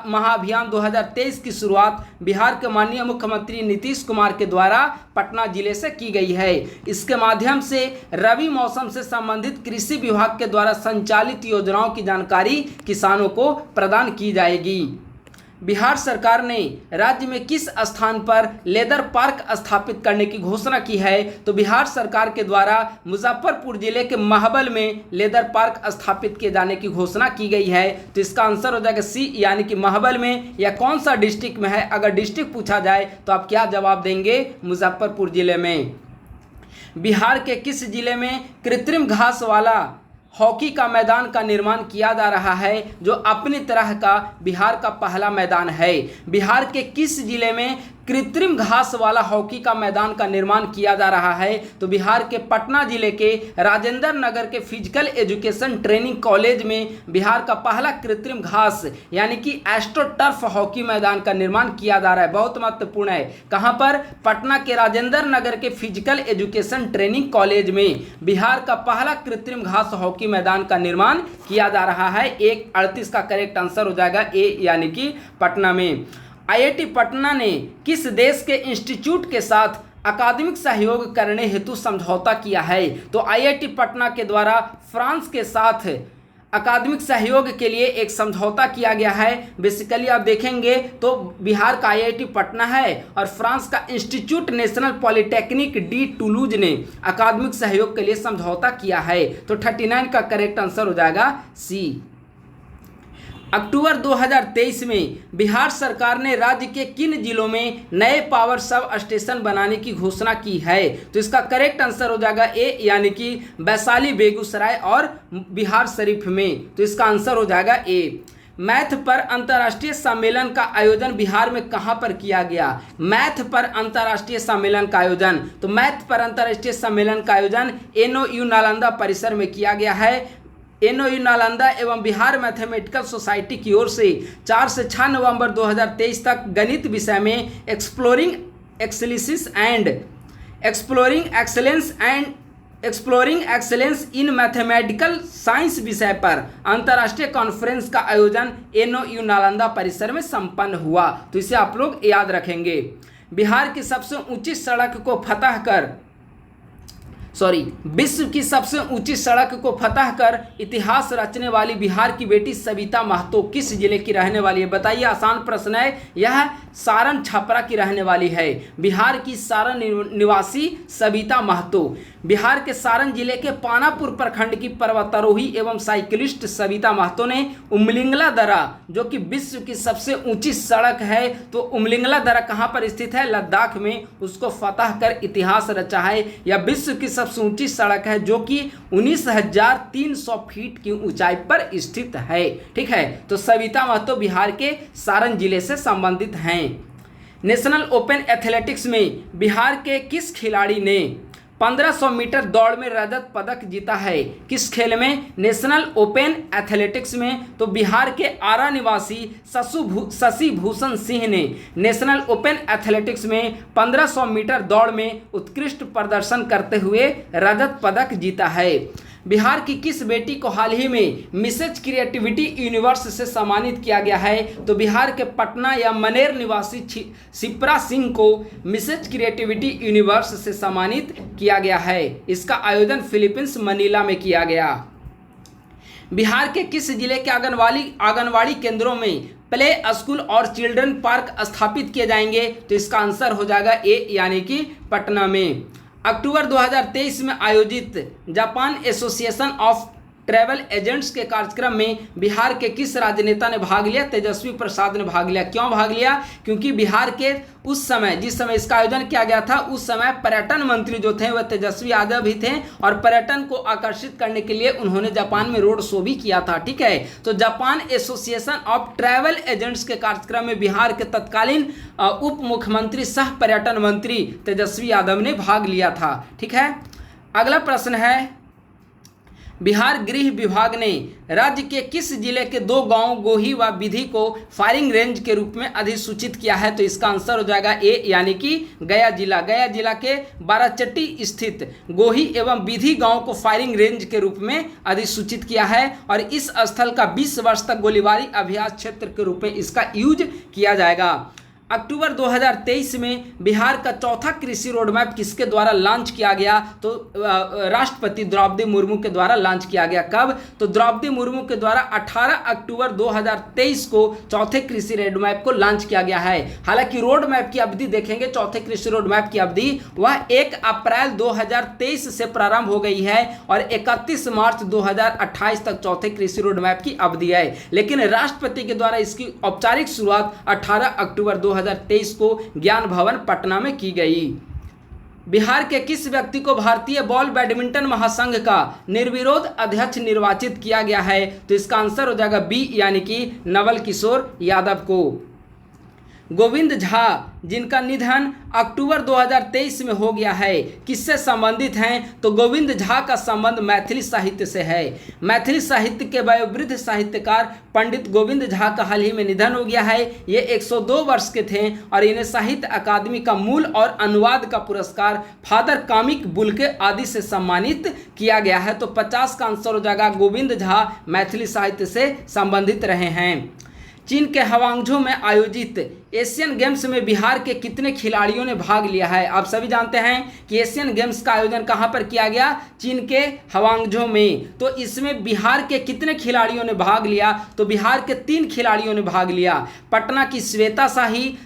महाअभियान 2023 की शुरुआत बिहार के माननीय मुख्यमंत्री नीतीश कुमार के द्वारा पटना जिले से की गई है। इसके माध्यम से रबी मौसम से संबंधित कृषि विभाग के द्वारा संचालित योजनाओं की जानकारी किसानों को प्रदान की जाएगी। बिहार सरकार ने राज्य में किस स्थान पर लेदर पार्क स्थापित करने की घोषणा की है? तो बिहार सरकार के द्वारा मुजफ्फरपुर जिले के महबल में लेदर पार्क स्थापित किए जाने की घोषणा की गई है। तो इसका आंसर हो जाएगा सी, यानी कि महबल में। या कौन सा डिस्ट्रिक्ट में है? अगर डिस्ट्रिक्ट पूछा जाए तो आप क्या जवाब देंगे? मुजफ्फरपुर जिले में। बिहार के किस जिले में कृत्रिम घास वाला हॉकी का मैदान का निर्माण किया जा रहा है, जो अपनी तरह का बिहार का पहला मैदान है? बिहार के किस जिले में कृत्रिम घास वाला हॉकी का मैदान का निर्माण किया जा रहा है? तो बिहार के पटना जिले के राजेंद्र नगर के फिजिकल एजुकेशन ट्रेनिंग कॉलेज में बिहार का पहला कृत्रिम घास यानी कि एस्ट्रोटर्फ हॉकी मैदान का निर्माण किया जा रहा है। बहुत महत्वपूर्ण है। कहाँ पर? पटना के राजेंद्र नगर के फिजिकल एजुकेशन ट्रेनिंग कॉलेज में बिहार का पहला कृत्रिम घास हॉकी मैदान का निर्माण किया जा रहा है। 38 का करेक्ट आंसर हो जाएगा ए, यानी कि पटना में। आईआईटी पटना ने किस देश के इंस्टीट्यूट के साथ अकादमिक सहयोग करने हेतु समझौता किया है? तो आईआईटी पटना के द्वारा फ्रांस के साथ अकादमिक सहयोग के लिए एक समझौता किया गया है। बेसिकली आप देखेंगे तो बिहार का आईआईटी पटना है और फ्रांस का institute national polytechnic D Toulouse ने अकादमिक सहयोग के लिए समझौता किया है। तो 39 का करेक्ट आंसर हो जाएगा सी। अक्टूबर 2023 में बिहार सरकार ने राज्य के किन जिलों में नए पावर सब स्टेशन बनाने की घोषणा की है? तो इसका करेक्ट आंसर हो जाएगा ए, यानी कि वैशाली, बेगूसराय और बिहार शरीफ में। तो इसका आंसर हो जाएगा ए। मैथ पर अंतर्राष्ट्रीय सम्मेलन का आयोजन बिहार में कहां पर किया गया? मैथ पर अंतर्राष्ट्रीय सम्मेलन का आयोजन, तो मैथ पर अंतर्राष्ट्रीय सम्मेलन का आयोजन NOU नालंदा परिसर में किया गया है। NOU नालंदा एवं बिहार मैथमेटिकल सोसाइटी की ओर से 4 से 6 नवंबर 2023 तक गणित विषय में एक्सप्लोरिंग एक्सेलेंस इन मैथमेटिकल साइंस विषय पर अंतर्राष्ट्रीय कॉन्फ्रेंस का आयोजन NOU नालंदा परिसर में संपन्न हुआ। तो इसे आप लोग याद रखेंगे। बिहार की सबसे ऊंची सड़क को फतह कर विश्व की सबसे ऊंची सड़क को फतह कर इतिहास रचने वाली बिहार की बेटी सविता महतो किस जिले की रहने वाली है? बताइए, आसान प्रश्न है। यह सारण छपरा की रहने वाली है। बिहार की सारण निवासी सविता महतो बिहार के सारण जिले के पानापुर प्रखंड की पर्वतारोही एवं साइकिलिस्ट सविता महतो ने उमलिंगला दर्रा, जो कि विश्व की सबसे ऊंची सड़क है, तो उमलिंगला दर्रा कहाँ पर स्थित है? लद्दाख में। उसको फतह कर इतिहास रचा है। या विश्व की सबसे ऊंची सड़क है जो कि 19,300 फीट की ऊंचाई पर स्थित है। ठीक है, तो सविता महतो बिहार के सारण जिले से संबंधित हैं। नेशनल ओपन एथलेटिक्स में बिहार के किस खिलाड़ी ने 1500 मीटर दौड़ में रजत पदक जीता है? किस खेल में? नेशनल ओपन एथलेटिक्स में। तो बिहार के आरा निवासी शशि भूषण सिंह ने नेशनल ओपन एथलेटिक्स में 1500 मीटर दौड़ में उत्कृष्ट प्रदर्शन करते हुए रजत पदक जीता है। बिहार की किस बेटी को हाल ही में मिसेज क्रिएटिविटी यूनिवर्स से सम्मानित किया गया है? तो बिहार के पटना या मनेर निवासी शिप्रा सिंह को मिसेज क्रिएटिविटी यूनिवर्स से सम्मानित किया गया है। इसका आयोजन फिलीपींस मनीला में किया गया। बिहार के किस जिले के आंगनवाड़ी केंद्रों में प्ले स्कूल और चिल्ड्रन पार्क स्थापित किए जाएंगे? तो इसका आंसर हो जाएगा ए, यानी कि पटना में। अक्टूबर 2023 में आयोजित Japan association of travel agents के कार्यक्रम में बिहार के किस राजनेता ने भाग लिया? तेजस्वी प्रसाद ने भाग लिया। क्यों भाग लिया? क्योंकि बिहार के उस समय, जिस समय इसका आयोजन किया गया था, उस समय पर्यटन मंत्री जो थे वह तेजस्वी यादव ही थे और पर्यटन को आकर्षित करने के लिए उन्होंने जापान में रोड शो भी किया था। ठीक है, तो Japan association of travel agents के कार्यक्रम में बिहार के तत्कालीन उप मुख्यमंत्री सह पर्यटन मंत्री तेजस्वी यादव ने भाग लिया था। ठीक है, अगला प्रश्न है, बिहार गृह विभाग ने राज्य के किस जिले के 2 गांव गोही व विधि को फायरिंग रेंज के रूप में अधिसूचित किया है? तो इसका आंसर हो जाएगा ए, यानी कि गया जिला। गया जिला के बाराचट्टी स्थित गोही एवं विधि गांव को फायरिंग रेंज के रूप में अधिसूचित किया है और इस स्थल का 20 वर्ष तक गोलीबारी अभ्यास क्षेत्र के रूप में इसका यूज किया जाएगा। अक्टूबर 2023 में बिहार का चौथा कृषि रोड मैप किसके द्वारा लॉन्च किया गया? तो राष्ट्रपति द्रौपदी मुर्मू के द्वारा लॉन्च किया गया। कब? तो द्रौपदी मुर्मू के द्वारा 18 अक्टूबर 2023 को चौथे कृषि रोड मैप को लॉन्च किया गया है। हालांकि रोड मैप की अवधि देखेंगे, चौथे कृषि रोड मैप की अवधि वह 1 अप्रैल 2023 से प्रारंभ हो गई है और 31 मार्च 2028 तक चौथे कृषि रोड मैप की अवधि है। लेकिन राष्ट्रपति के द्वारा इसकी औपचारिक शुरुआत 18 अक्टूबर 2023 को ज्ञान भवन पटना में की गई। बिहार के किस व्यक्ति को भारतीय बॉल बैडमिंटन महासंघ का निर्विरोध अध्यक्ष निर्वाचित किया गया है? तो इसका आंसर हो जाएगा बी, यानी कि नवल किशोर यादव को। गोविंद झा जिनका निधन अक्टूबर 2023 में हो गया है, किससे संबंधित हैं? तो गोविंद झा का संबंध मैथिली साहित्य से है। मैथिली साहित्य के वयोवृद्ध साहित्यकार पंडित गोविंद झा का हाल ही में निधन हो गया है। ये 102 वर्ष के थे और इन्हें साहित्य अकादमी का मूल और अनुवाद का पुरस्कार फादर कामिक बुल्के आदि से सम्मानित किया गया है। तो 50 का आंसर हो जाएगा गोविंद झा मैथिली साहित्य से संबंधित रहे हैं। चीन के हवांगझो में आयोजित एशियन गेम्स में बिहार के कितने खिलाड़ियों ने भाग लिया है? आप सभी जानते हैं कि एशियन गेम्स का आयोजन कहां पर किया गया? चीन के हवांगझो में। तो इसमें बिहार के कितने खिलाड़ियों ने भाग लिया? तो बिहार के 3 खिलाड़ियों ने भाग लिया। पटना की श्वेता शाही,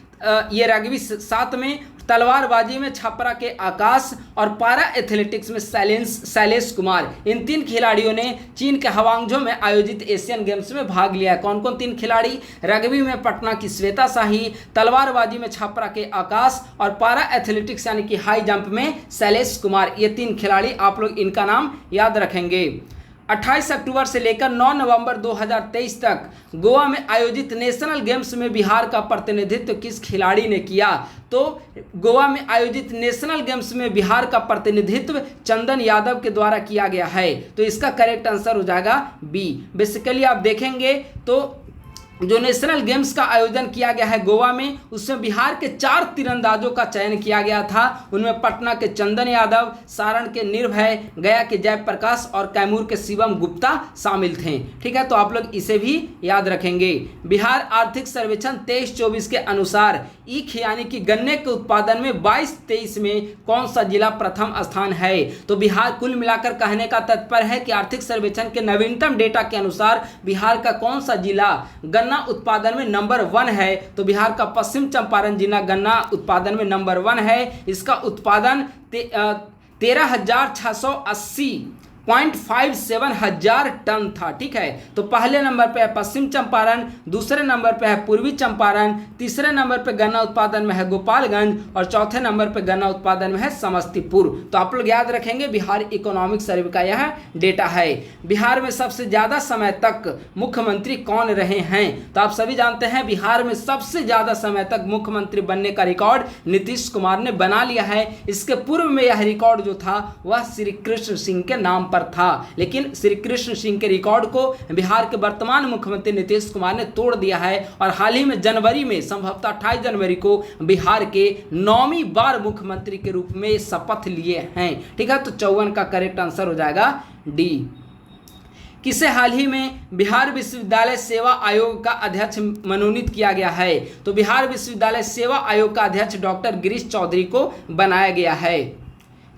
ये रग्बी 7 में, तलवारबाजी में छपरा के आकाश और पारा एथलेटिक्स में शैलेश कुमार, इन 3 खिलाड़ियों ने चीन के हवांगझो में आयोजित एशियन गेम्स में भाग लिया। कौन कौन 3 खिलाड़ी? रग्बी में पटना की श्वेता शाही, तलवारबाजी में छपरा के आकाश और पारा एथलेटिक्स यानी कि हाई जंप में शैलेश कुमार। ये 3 खिलाड़ी, आप लोग इनका नाम याद रखेंगे। 28 अक्टूबर से लेकर 9 नवंबर 2023 तक गोवा में आयोजित नेशनल गेम्स में बिहार का प्रतिनिधित्व किस खिलाड़ी ने किया? तो गोवा में आयोजित नेशनल गेम्स में बिहार का प्रतिनिधित्व चंदन यादव के द्वारा किया गया है। तो इसका करेक्ट आंसर हो जाएगा बी। बेसिकली आप देखेंगे तो जो नेशनल गेम्स का आयोजन किया गया है गोवा में, उसमें बिहार के 4 तीरंदाजों का चयन किया गया था। उनमें पटना के चंदन यादव, सारण के निर्भय, गया के जयप्रकाश और कैमूर के शिवम गुप्ता शामिल थे। ठीक है, तो आप लोग इसे भी याद रखेंगे। बिहार आर्थिक सर्वेक्षण 23-24 के अनुसार ईख यानी कि गन्ने के उत्पादन में 22-23 में कौन सा जिला प्रथम स्थान है? तो बिहार, कुल मिलाकर कहने का तात्पर्य है कि आर्थिक सर्वेक्षण के नवीनतम डेटा के अनुसार बिहार का कौन सा जिला गन्ना उत्पादन में नंबर 1 है? तो बिहार का पश्चिम चंपारण जिला गन्ना उत्पादन में नंबर 1 है। इसका उत्पादन 13,680 0.57 हजार टन था। ठीक है, तो पहले नंबर पे है पश्चिम चंपारण, दूसरे नंबर पे है पूर्वी चंपारण, तीसरे नंबर पे गन्ना उत्पादन में है गोपालगंज और चौथे नंबर पे गन्ना उत्पादन में है समस्तीपुर। तो आप लोग याद रखेंगे बिहार इकोनॉमिक सर्वे का यह डेटा है। बिहार में सबसे ज्यादा समय तक मुख्यमंत्री कौन रहे हैं? तो आप सभी जानते हैं बिहार में सबसे ज्यादा समय तक मुख्यमंत्री बनने का रिकॉर्ड नीतीश कुमार ने बना लिया है। इसके पूर्व में यह रिकॉर्ड जो था वह श्री कृष्ण सिंह के नाम पर था, लेकिन श्री कृष्ण सिंह के रिकॉर्ड को बिहार के वर्तमान मुख्यमंत्री नीतीश कुमार ने तोड़ दिया है और हाल ही में जनवरी में संभवतः 28 जनवरी को बिहार के 9वीं बार मुख्यमंत्री के रूप में शपथ लिए हैं। ठीक है, तो 54 का करेक्ट आंसर हो जाएगा डी। किसे हाल ही में बिहार विश्वविद्यालय सेवा आयोग का अध्यक्ष मनोनीत किया गया है? तो बिहार विश्वविद्यालय सेवा आयोग का अध्यक्ष डॉक्टर गिरीश चौधरी को बनाया गया है।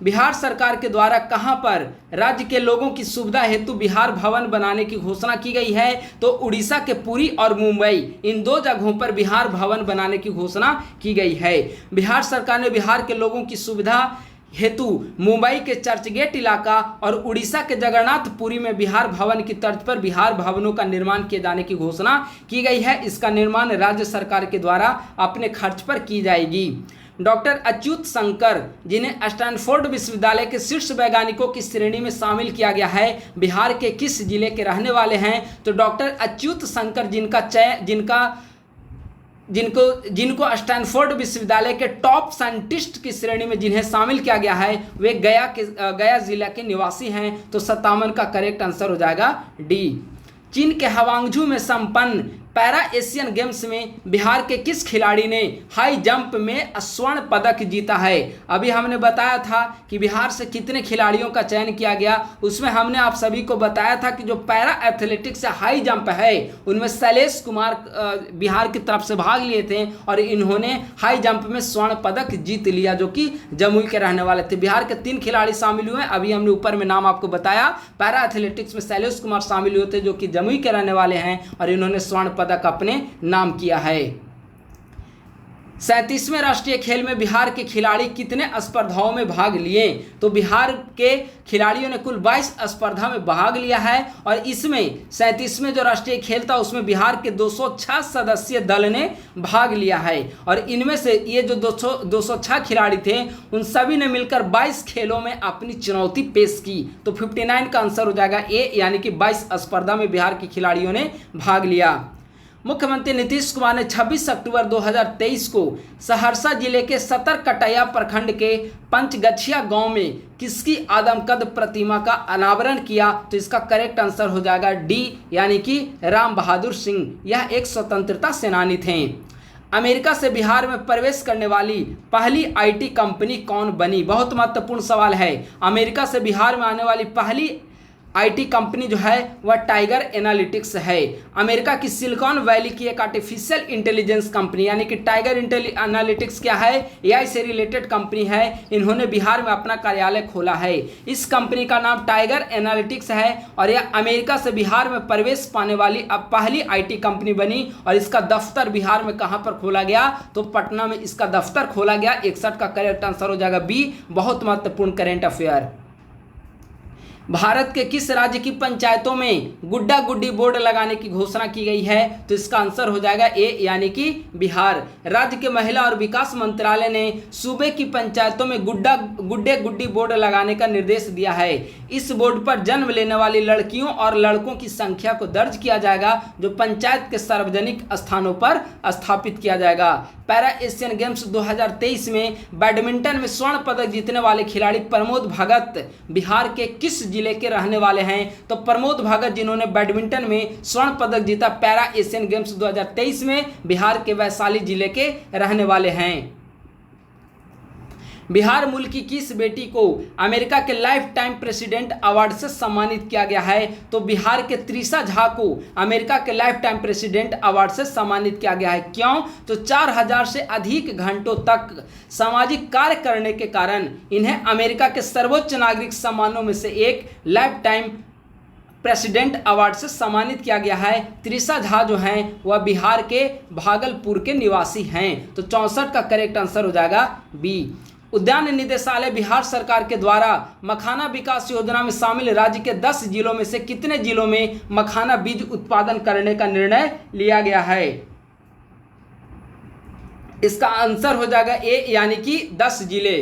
बिहार सरकार के द्वारा कहां पर राज्य के लोगों की सुविधा हेतु बिहार भवन बनाने की घोषणा की गई है? तो उड़ीसा के पुरी और मुंबई, इन दो जगहों पर बिहार भवन बनाने की घोषणा की गई है। बिहार सरकार ने बिहार के लोगों की सुविधा हेतु मुंबई के चर्चगेट इलाका और उड़ीसा के जगन्नाथपुरी में बिहार भवन की तर्ज पर बिहार भवनों का निर्माण किए जाने की घोषणा की गई है। इसका निर्माण राज्य सरकार के द्वारा अपने खर्च पर की जाएगी। डॉक्टर अच्युत शंकर, जिन्हें स्टैनफोर्ड विश्वविद्यालय के शीर्ष वैज्ञानिकों की श्रेणी में शामिल किया गया है, बिहार के किस जिले के रहने वाले हैं? तो डॉक्टर अच्युत शंकर जिनको स्टैनफोर्ड विश्वविद्यालय के टॉप साइंटिस्ट की श्रेणी में जिन्हें शामिल किया गया है, वे गया जिला के निवासी हैं। तो 57 का करेक्ट आंसर हो जाएगा डी। चीन के हवांगझू में संपन्न पैरा एशियन गेम्स में बिहार के किस खिलाड़ी ने हाई जंप में स्वर्ण पदक जीता है? अभी हमने बताया था कि बिहार से कितने खिलाड़ियों का चयन किया गया, उसमें हमने आप सभी को बताया था कि जो पैरा एथलेटिक्स से हाई जंप है उनमें शैलेश कुमार बिहार की तरफ से भाग लिए थे और इन्होंने हाई जंप में स्वर्ण पदक जीत लिया, जो कि जमुई के रहने वाले थे। बिहार के 3 खिलाड़ी शामिल हुए, अभी हमने ऊपर में नाम आपको बताया। पैरा एथलेटिक्स में शैलेश कुमार शामिल हुए थे जो कि जमुई के रहने वाले हैं और इन्होंने स्वर्ण पदक अपने नाम किया है। 37वें राष्ट्रीय खेल में बिहार के खिलाड़ी कितने स्पर्धाओं में भाग लिए? तो बिहार के खिलाड़ियों ने कुल 22 स्पर्धा में भाग लिया है और इसमें 37वें जो राष्ट्रीय खेल था उसमें बिहार के 206 सदस्यीय दल ने भाग लिया है और इनमें से ये जो 206 खिलाड़ी थे उन सभी ने मिलकर 22 खेलों में अपनी चुनौती पेश की। तो 59 का आंसर हो जाएगा ए, यानी कि 22 स्पर्धा में बिहार के खिलाड़ियों ने भाग लिया। मुख्यमंत्री नीतीश कुमार ने 26 अक्टूबर 2023 को सहरसा जिले के सतरकटैया प्रखंड के पंचगछिया गांव में किसकी आदमकद प्रतिमा का अनावरण किया? तो इसका करेक्ट आंसर हो जाएगा डी, यानी कि राम बहादुर सिंह। यह एक स्वतंत्रता सेनानी थे। अमेरिका से बिहार में प्रवेश करने वाली पहली आईटी कंपनी कौन बनी? बहुत महत्वपूर्ण सवाल है। अमेरिका से बिहार में आने वाली पहली आईटी कंपनी जो है वह टाइगर एनालिटिक्स है। अमेरिका की सिलिकॉन वैली की एक आर्टिफिशियल इंटेलिजेंस कंपनी यानी कि टाइगर एनालिटिक्स क्या है? एआई से रिलेटेड कंपनी है। इन्होंने बिहार में अपना कार्यालय खोला है। इस कंपनी का नाम टाइगर एनालिटिक्स है और यह अमेरिका से बिहार में प्रवेश पाने वाली अब पहली आईटी कंपनी बनी और इसका दफ्तर बिहार में कहाँ पर खोला गया? तो पटना में इसका दफ्तर खोला गया। 61 का करेक्ट आंसर हो जाएगा बी। बहुत महत्वपूर्ण करेंट अफेयर। भारत के किस राज्य की पंचायतों में गुड्डा गुड्डी बोर्ड लगाने की घोषणा की गई है? तो इसका आंसर हो जाएगा ए, यानी कि बिहार। राज्य के महिला और विकास मंत्रालय ने सूबे की पंचायतों में गुड्डे गुड्डी बोर्ड लगाने का निर्देश दिया है। इस बोर्ड पर जन्म लेने वाली लड़कियों और लड़कों की संख्या को दर्ज किया जाएगा जो पंचायत के सार्वजनिक स्थानों पर स्थापित किया जाएगा। पैरा एशियन गेम्स 2023 में बैडमिंटन में स्वर्ण पदक जीतने वाले खिलाड़ी प्रमोद भगत बिहार के किस जिले के रहने वाले हैं? तो प्रमोद भगत जिन्होंने बैडमिंटन में स्वर्ण पदक जीता पैरा एशियन गेम्स 2023 में, बिहार के वैशाली जिले के रहने वाले हैं। बिहार मूल की किस बेटी को अमेरिका के लाइफ टाइम प्रेसिडेंट अवार्ड से सम्मानित किया गया है? तो बिहार के त्रिशा झा को अमेरिका के लाइफ टाइम प्रेसिडेंट अवार्ड से सम्मानित किया गया है। क्यों? तो 4000 से अधिक घंटों तक सामाजिक कार्य करने के कारण इन्हें अमेरिका के सर्वोच्च नागरिक सम्मानों में से एक लाइफ टाइम प्रेसिडेंट अवार्ड से सम्मानित किया गया है। त्रिशा झा जो हैं वह बिहार के भागलपुर के निवासी हैं। तो 64 का करेक्ट आंसर हो जाएगा बी। उद्यान निदेशालय बिहार सरकार के द्वारा मखाना विकास योजना में शामिल राज्य के 10 जिलों में से कितने जिलों में मखाना बीज उत्पादन करने का निर्णय लिया गया है? इसका आंसर हो जाएगा ए, यानी कि 10 जिले।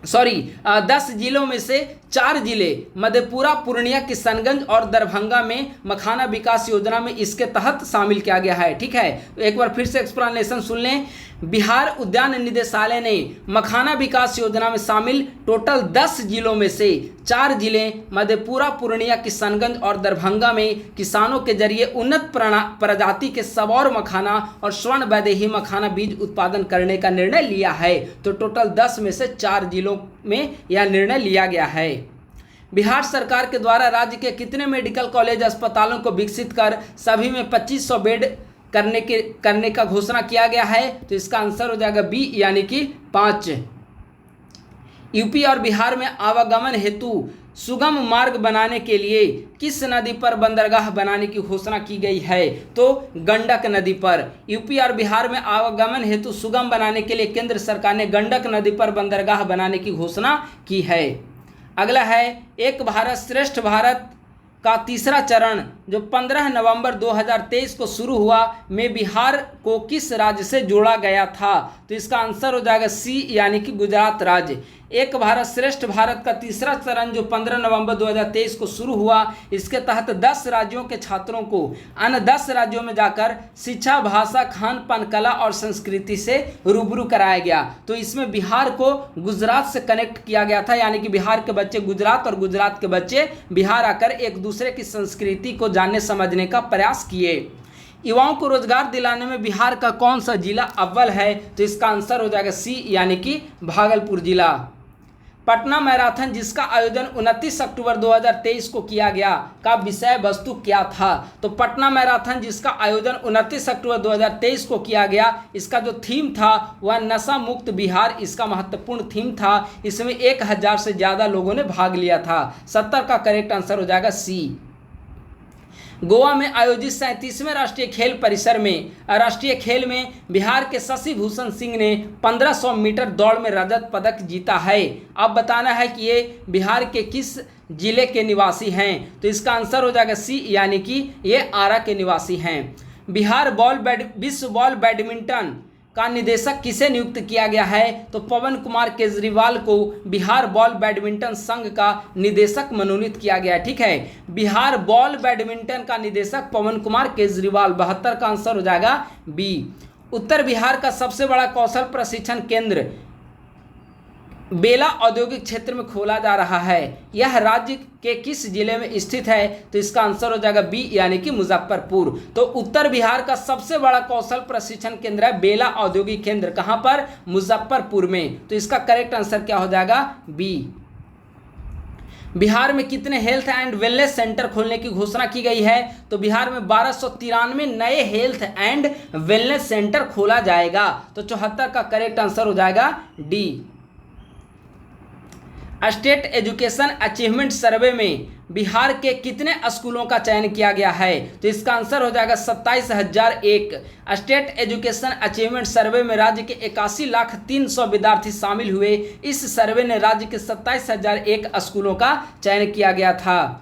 10 जिलों में से 4 जिले मधेपुरा, पूर्णिया, किशनगंज और दरभंगा में मखाना विकास योजना में इसके तहत शामिल किया गया है। ठीक है, तो एक बार फिर से एक्सप्लेनेशन सुन लें। बिहार उद्यान निदेशालय ने मखाना विकास योजना में शामिल टोटल 10 जिलों में से 4 जिले मधेपुरा, पूर्णिया, किशनगंज और दरभंगा में किसानों के जरिए उन्नत प्रजाति के सबौर मखाना और स्वर्ण वैदेही मखाना बीज उत्पादन करने का निर्णय लिया है। तो टोटल 10 में से 4 जिलों में यह निर्णय लिया गया है। बिहार सरकार के द्वारा राज्य के कितने मेडिकल कॉलेज अस्पतालों को विकसित कर सभी में 2500 बेड करने का घोषणा किया गया है? तो इसका आंसर हो जाएगा बी, यानी कि 5। यूपी और बिहार में आवागमन हेतु सुगम मार्ग बनाने के लिए किस नदी पर बंदरगाह बनाने की घोषणा की गई है? तो गंडक नदी पर। यूपी और बिहार में आवागमन हेतु सुगम बनाने के लिए केंद्र सरकार ने गंडक नदी पर बंदरगाह बनाने की घोषणा की है। अगला है एक भारत श्रेष्ठ भारत का तीसरा चरण जो 15 नवंबर 2023 को शुरू हुआ में बिहार को किस राज्य से जोड़ा गया था? तो इसका आंसर हो जाएगा सी, यानी कि गुजरात राज्य। एक भारत श्रेष्ठ भारत का तीसरा चरण जो 15 नवंबर 2023 को शुरू हुआ, इसके तहत 10 राज्यों के छात्रों को अन्य 10 राज्यों में जाकर शिक्षा, भाषा, खान पान, कला और संस्कृति से रूबरू कराया गया। तो इसमें बिहार को गुजरात से कनेक्ट किया गया था, यानी कि बिहार के बच्चे गुजरात और गुजरात के बच्चे बिहार आकर एक दूसरे की संस्कृति को जानने समझने का प्रयास किए। युवाओं को रोजगार दिलाने में बिहार का कौन सा जिला अव्वल है? तो इसका आंसर हो जाएगा सी, यानी कि भागलपुर जिला। पटना मैराथन जिसका आयोजन 29 अक्टूबर 2023 को किया गया का विषय वस्तु क्या था? तो पटना मैराथन जिसका आयोजन 29 अक्टूबर 2023 को किया गया, इसका जो थीम था वह नशा मुक्त बिहार इसका महत्वपूर्ण थीम था। इसमें 1000 से ज़्यादा लोगों ने भाग लिया था। 70 का करेक्ट आंसर हो जाएगा सी। गोवा में आयोजित 37वें राष्ट्रीय खेल परिसर में राष्ट्रीय खेल में बिहार के शशि भूषण सिंह ने 1500 मीटर दौड़ में रजत पदक जीता है। अब बताना है कि ये बिहार के किस जिले के निवासी हैं? तो इसका आंसर हो जाएगा सी, यानी कि ये आरा के निवासी हैं। बिहार विश्व बॉल बैडमिंटन का निदेशक किसे नियुक्त किया गया है? तो पवन कुमार केजरीवाल को बिहार बॉल बैडमिंटन संघ का निदेशक मनोनीत किया गया। ठीक है, बिहार बॉल बैडमिंटन का निदेशक पवन कुमार केजरीवाल। 72 का आंसर हो जाएगा बी। उत्तर बिहार का सबसे बड़ा कौशल प्रशिक्षण केंद्र बेला औद्योगिक क्षेत्र में खोला जा रहा है। यह राज्य के किस जिले में स्थित है? तो इसका आंसर हो जाएगा बी, यानी कि मुजफ्फरपुर। तो उत्तर बिहार का सबसे बड़ा कौशल प्रशिक्षण केंद्र है बेला औद्योगिक केंद्र। कहां पर? मुजफ्फरपुर में। तो इसका करेक्ट आंसर क्या हो जाएगा? बी। बिहार में कितने हेल्थ एंड वेलनेस सेंटर खोलने की घोषणा की गई है? तो बिहार में 1293 नए हेल्थ एंड वेलनेस सेंटर खोला जाएगा। तो 74 का करेक्ट आंसर हो जाएगा डी। स्टेट एजुकेशन अचीवमेंट सर्वे में बिहार के कितने स्कूलों का चयन किया गया है? तो इसका आंसर हो जाएगा 27,001। स्टेट एजुकेशन अचीवमेंट सर्वे में राज्य के 81,300,000 विद्यार्थी शामिल हुए। इस सर्वे ने राज्य के 27,001 स्कूलों का चयन किया गया था।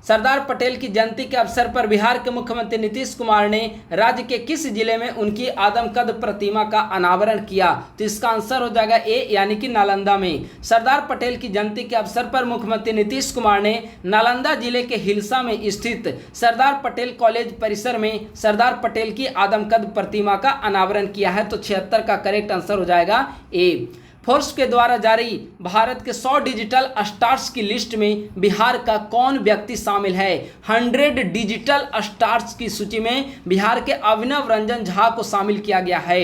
सरदार पटेल की जयंती के अवसर पर बिहार के मुख्यमंत्री नीतीश कुमार ने राज्य के किस जिले में उनकी आदमकद प्रतिमा का अनावरण किया? तो इसका आंसर हो जाएगा ए, यानी कि नालंदा में। सरदार पटेल की जयंती के अवसर पर मुख्यमंत्री नीतीश कुमार ने नालंदा जिले के हिलसा में स्थित सरदार पटेल कॉलेज परिसर में सरदार पटेल की आदमकद प्रतिमा का अनावरण किया है। तो 76 का करेक्ट आंसर हो जाएगा ए। फोर्ब्स के द्वारा जारी भारत के 100 डिजिटल स्टार्स की लिस्ट में बिहार का कौन व्यक्ति शामिल है? 100 डिजिटल स्टार्स की सूची में बिहार के अभिनव रंजन झा को शामिल किया गया है।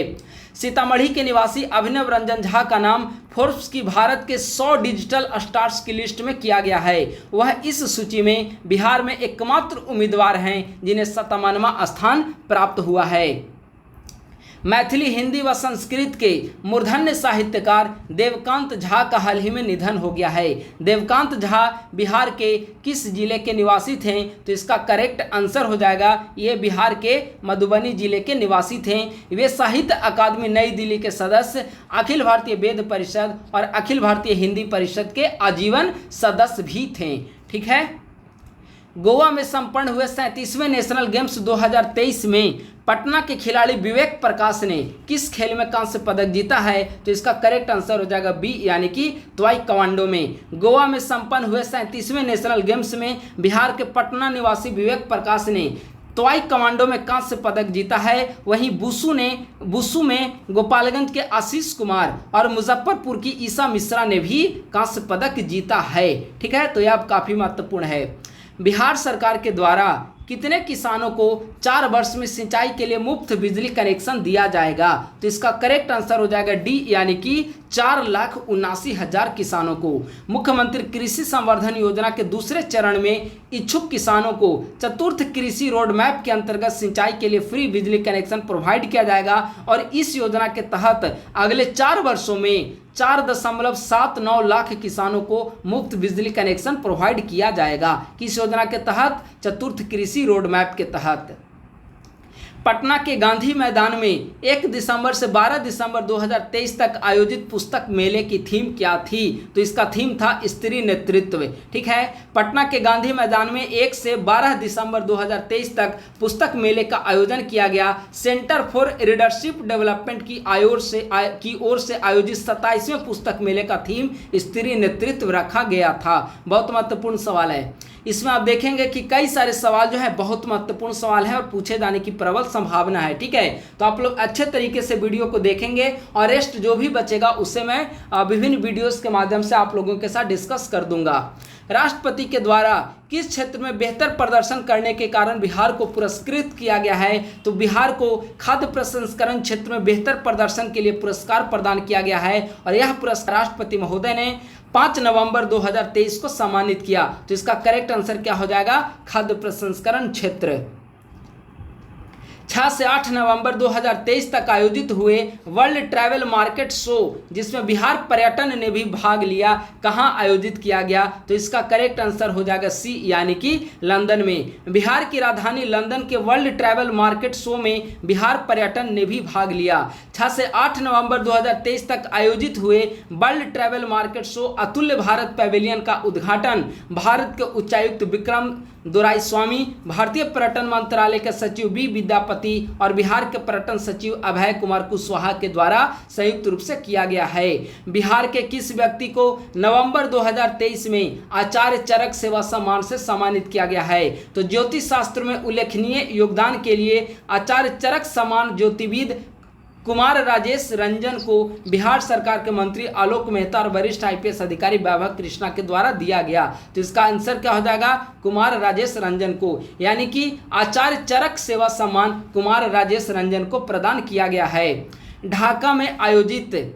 सीतामढ़ी के निवासी अभिनव रंजन झा का नाम फोर्ब्स की भारत के 100 डिजिटल स्टार्स की लिस्ट में किया गया है। वह इस सूची में बिहार में एकमात्र उम्मीदवार हैं जिन्हें 57वां स्थान प्राप्त हुआ है। मैथिली, हिंदी व संस्कृत के मूर्धन्य साहित्यकार देवकांत झा का हाल ही में निधन हो गया है। देवकांत झा बिहार के किस जिले के निवासी थे? तो इसका करेक्ट आंसर हो जाएगा ये बिहार के मधुबनी जिले के निवासी थे। वे साहित्य अकादमी नई दिल्ली के सदस्य, अखिल भारतीय वेद परिषद और अखिल भारतीय हिंदी परिषद के आजीवन सदस्य भी थे। ठीक है। गोवा में संपन्न हुए 37वें नेशनल गेम्स 2023 में पटना के खिलाड़ी विवेक प्रकाश ने किस खेल में कांस्य पदक जीता है? तो इसका करेक्ट आंसर हो जाएगा बी, यानी कि ताइक्वांडो में। गोवा में संपन्न हुए 37वें नेशनल गेम्स में बिहार के पटना निवासी विवेक प्रकाश ने ताइक्वांडो में कांस्य पदक जीता है। वहीं बुसू में गोपालगंज के आशीष कुमार और मुजफ्फरपुर की ईसा मिश्रा ने भी कांस्य पदक जीता है। ठीक है, तो यह अब काफ़ी महत्वपूर्ण है। बिहार सरकार के द्वारा कितने किसानों को 4 वर्ष में सिंचाई के लिए मुफ्त बिजली कनेक्शन दिया जाएगा? तो इसका करेक्ट आंसर हो जाएगा डी, यानी कि 4,79,000 किसानों को। मुख्यमंत्री कृषि संवर्धन योजना के दूसरे चरण में इच्छुक किसानों को चतुर्थ कृषि रोड मैप के अंतर्गत सिंचाई के लिए फ्री बिजली कनेक्शन प्रोवाइड किया जाएगा और इस योजना के तहत अगले 4 वर्षों में 4.79 लाख किसानों को मुफ्त बिजली कनेक्शन प्रोवाइड किया जाएगा। किस योजना के तहत? चतुर्थ कृषि रोड मैप के तहत। पटना के गांधी मैदान में 1 दिसंबर से 12 दिसंबर 2023 तक आयोजित पुस्तक मेले की थीम क्या थी? तो इसका थीम था स्त्री नेतृत्व। ठीक है, पटना के गांधी मैदान में 1 से 12 दिसंबर 2023 तक पुस्तक मेले का आयोजन किया गया। सेंटर फॉर रीडरशिप डेवलपमेंट की ओर से आयोजित 27वें पुस्तक मेले का थीम स्त्री नेतृत्व रखा गया था। बहुत महत्वपूर्ण सवाल है। इसमें आप देखेंगे कि कई सारे सवाल जो है बहुत महत्वपूर्ण सवाल है और पूछे जाने की प्रबल संभावना है। ठीक है, तो आप लोग अच्छे तरीके से वीडियो को देखेंगे और रेस्ट जो भी बचेगा उससे मैं विभिन्न वीडियोस के माध्यम से आप लोगों के साथ डिस्कस कर दूंगा। राष्ट्रपति के द्वारा किस क्षेत्र में बेहतर प्रदर्शन करने के कारण बिहार को पुरस्कृत किया गया है? तो बिहार को खाद्य प्रसंस्करण क्षेत्र में बेहतर प्रदर्शन के लिए पुरस्कार प्रदान किया गया है और यह पुरस्कार राष्ट्रपति महोदय ने 5 नवंबर 2023 को सम्मानित किया। तो इसका करेक्ट आंसर क्या हो जाएगा? खाद्य प्रसंस्करण क्षेत्र। 6 से 8 नवंबर 2023 तक आयोजित हुए वर्ल्ड ट्रैवल मार्केट शो जिसमें बिहार पर्यटन ने भी भाग लिया, कहां आयोजित किया गया? तो इसका करेक्ट आंसर हो जाएगा सी, यानी कि लंदन में। बिहार की राजधानी लंदन के वर्ल्ड ट्रैवल मार्केट शो में बिहार पर्यटन ने भी भाग लिया। 6 से 8 नवंबर 2023 तक आयोजित हुए वर्ल्ड ट्रैवल मार्केट शो अतुल्य भारत पैवेलियन का उद्घाटन भारत के उच्चायुक्त विक्रम दोराईस्वामी, भारतीय पर्यटन मंत्रालय के सचिव बी विद्यापति और बिहार के पर्यटन सचिव अभय कुमार कुशवाहा के द्वारा संयुक्त रूप से किया गया है। बिहार के किस व्यक्ति को नवंबर 2023 में आचार्य चरक सेवा सम्मान से सम्मानित किया गया है? तो ज्योतिष शास्त्र में उल्लेखनीय योगदान के लिए आचार्य चरक सम्मान ज्योतिविद कुमार राजेश रंजन को बिहार सरकार के मंत्री आलोक मेहता और वरिष्ठ IPS अधिकारी वैभव कृष्णा के द्वारा दिया गया। तो इसका आंसर क्या हो जाएगा? कुमार राजेश रंजन को, यानी कि आचार्य चरक सेवा सम्मान कुमार राजेश रंजन को प्रदान किया गया है। ढाका में आयोजित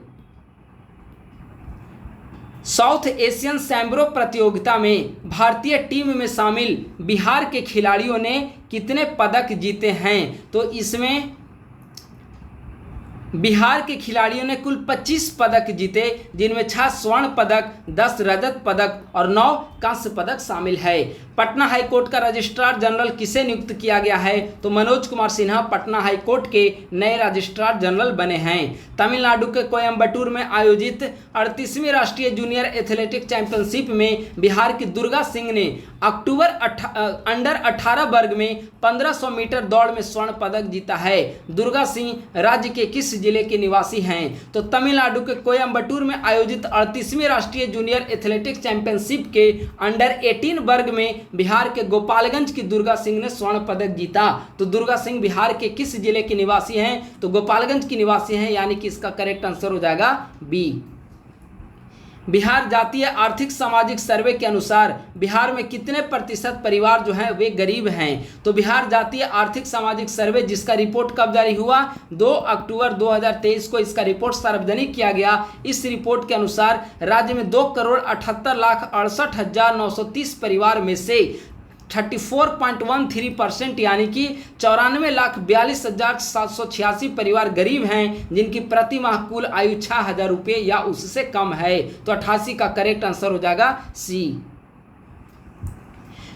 साउथ एशियन सैम्ब्रो प्रतियोगिता में भारतीय टीम में शामिल बिहार के खिलाड़ियों ने कितने पदक जीते हैं? तो इसमें बिहार के खिलाड़ियों ने कुल 25 पदक जीते, जिनमें 6 स्वर्ण पदक, 10 रजत पदक और 9 कांस्य पदक शामिल है। पटना हाईकोर्ट का रजिस्ट्रार जनरल किसे नियुक्त किया गया है? तो मनोज कुमार सिन्हा पटना हाईकोर्ट के नए रजिस्ट्रार जनरल बने हैं। तमिलनाडु के कोयम्बटूर में आयोजित 38वीं राष्ट्रीय जूनियर एथलेटिक चैंपियनशिप में बिहार की दुर्गा सिंह ने अंडर 18 वर्ग में 1500 मीटर दौड़ में स्वर्ण पदक जीता है। दुर्गा सिंह राज्य के किस जिले के निवासी हैं? तो तमिलनाडु के कोयम्बटूर में आयोजित 38वीं राष्ट्रीय जूनियर एथलेटिक चैंपियनशिप के अंडर 18 वर्ग में बिहार के गोपालगंज की दुर्गा सिंह ने स्वर्ण पदक जीता। तो दुर्गा सिंह बिहार के किस जिले के निवासी हैं? तो गोपालगंज की निवासी हैं, यानी कि इसका करेक्ट आंसर हो जाएगा बी। बिहार जातीय आर्थिक सामाजिक सर्वे के अनुसार बिहार में कितने प्रतिशत परिवार जो हैं वे गरीब हैं? तो बिहार जातीय आर्थिक सामाजिक सर्वे जिसका रिपोर्ट कब जारी हुआ? 2 अक्टूबर 2023 को इसका रिपोर्ट सार्वजनिक किया गया। इस रिपोर्ट के अनुसार राज्य में 2,78,68,930 परिवार में से 34.13% यानी कि 94,42,786 परिवार गरीब हैं जिनकी प्रति माह कुल आयु 6,000 रुपये या उससे कम है। तो 88 का करेक्ट आंसर हो जाएगा सी।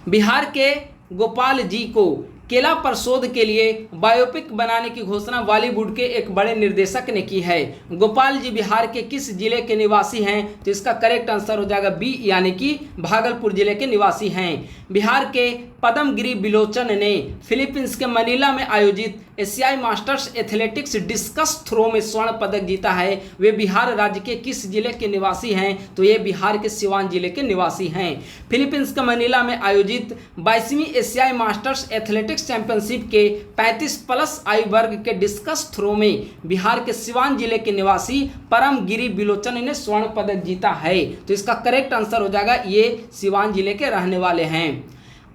बिहार के गोपाल जी को केला पर शोध के लिए बायोपिक बनाने की घोषणा बॉलीवुड के एक बड़े निर्देशक ने की है। गोपाल जी बिहार के किस जिले के निवासी हैं? तो इसका करेक्ट आंसर हो जाएगा बी यानी कि भागलपुर जिले के निवासी हैं। बिहार के पद्मगिरी बिलोचन ने फिलीपींस के मनीला में आयोजित एशियाई मास्टर्स एथलेटिक्स डिस्कस थ्रो में स्वर्ण पदक जीता है। वे बिहार राज्य के किस जिले के निवासी हैं? तो ये बिहार के सिवान जिले के निवासी हैं। फिलीपींस के मनीला में आयोजित 22वीं एशियाई मास्टर्स एथलेटिक्स चैंपियनशिप के 35+ आयु वर्ग के डिस्कस थ्रो में बिहार के सिवान जिले के निवासी परमगिरी बिलोचन ने स्वर्ण पदक जीता है। तो इसका करेक्ट आंसर हो जाएगा ये सिवान जिले के रहने वाले हैं।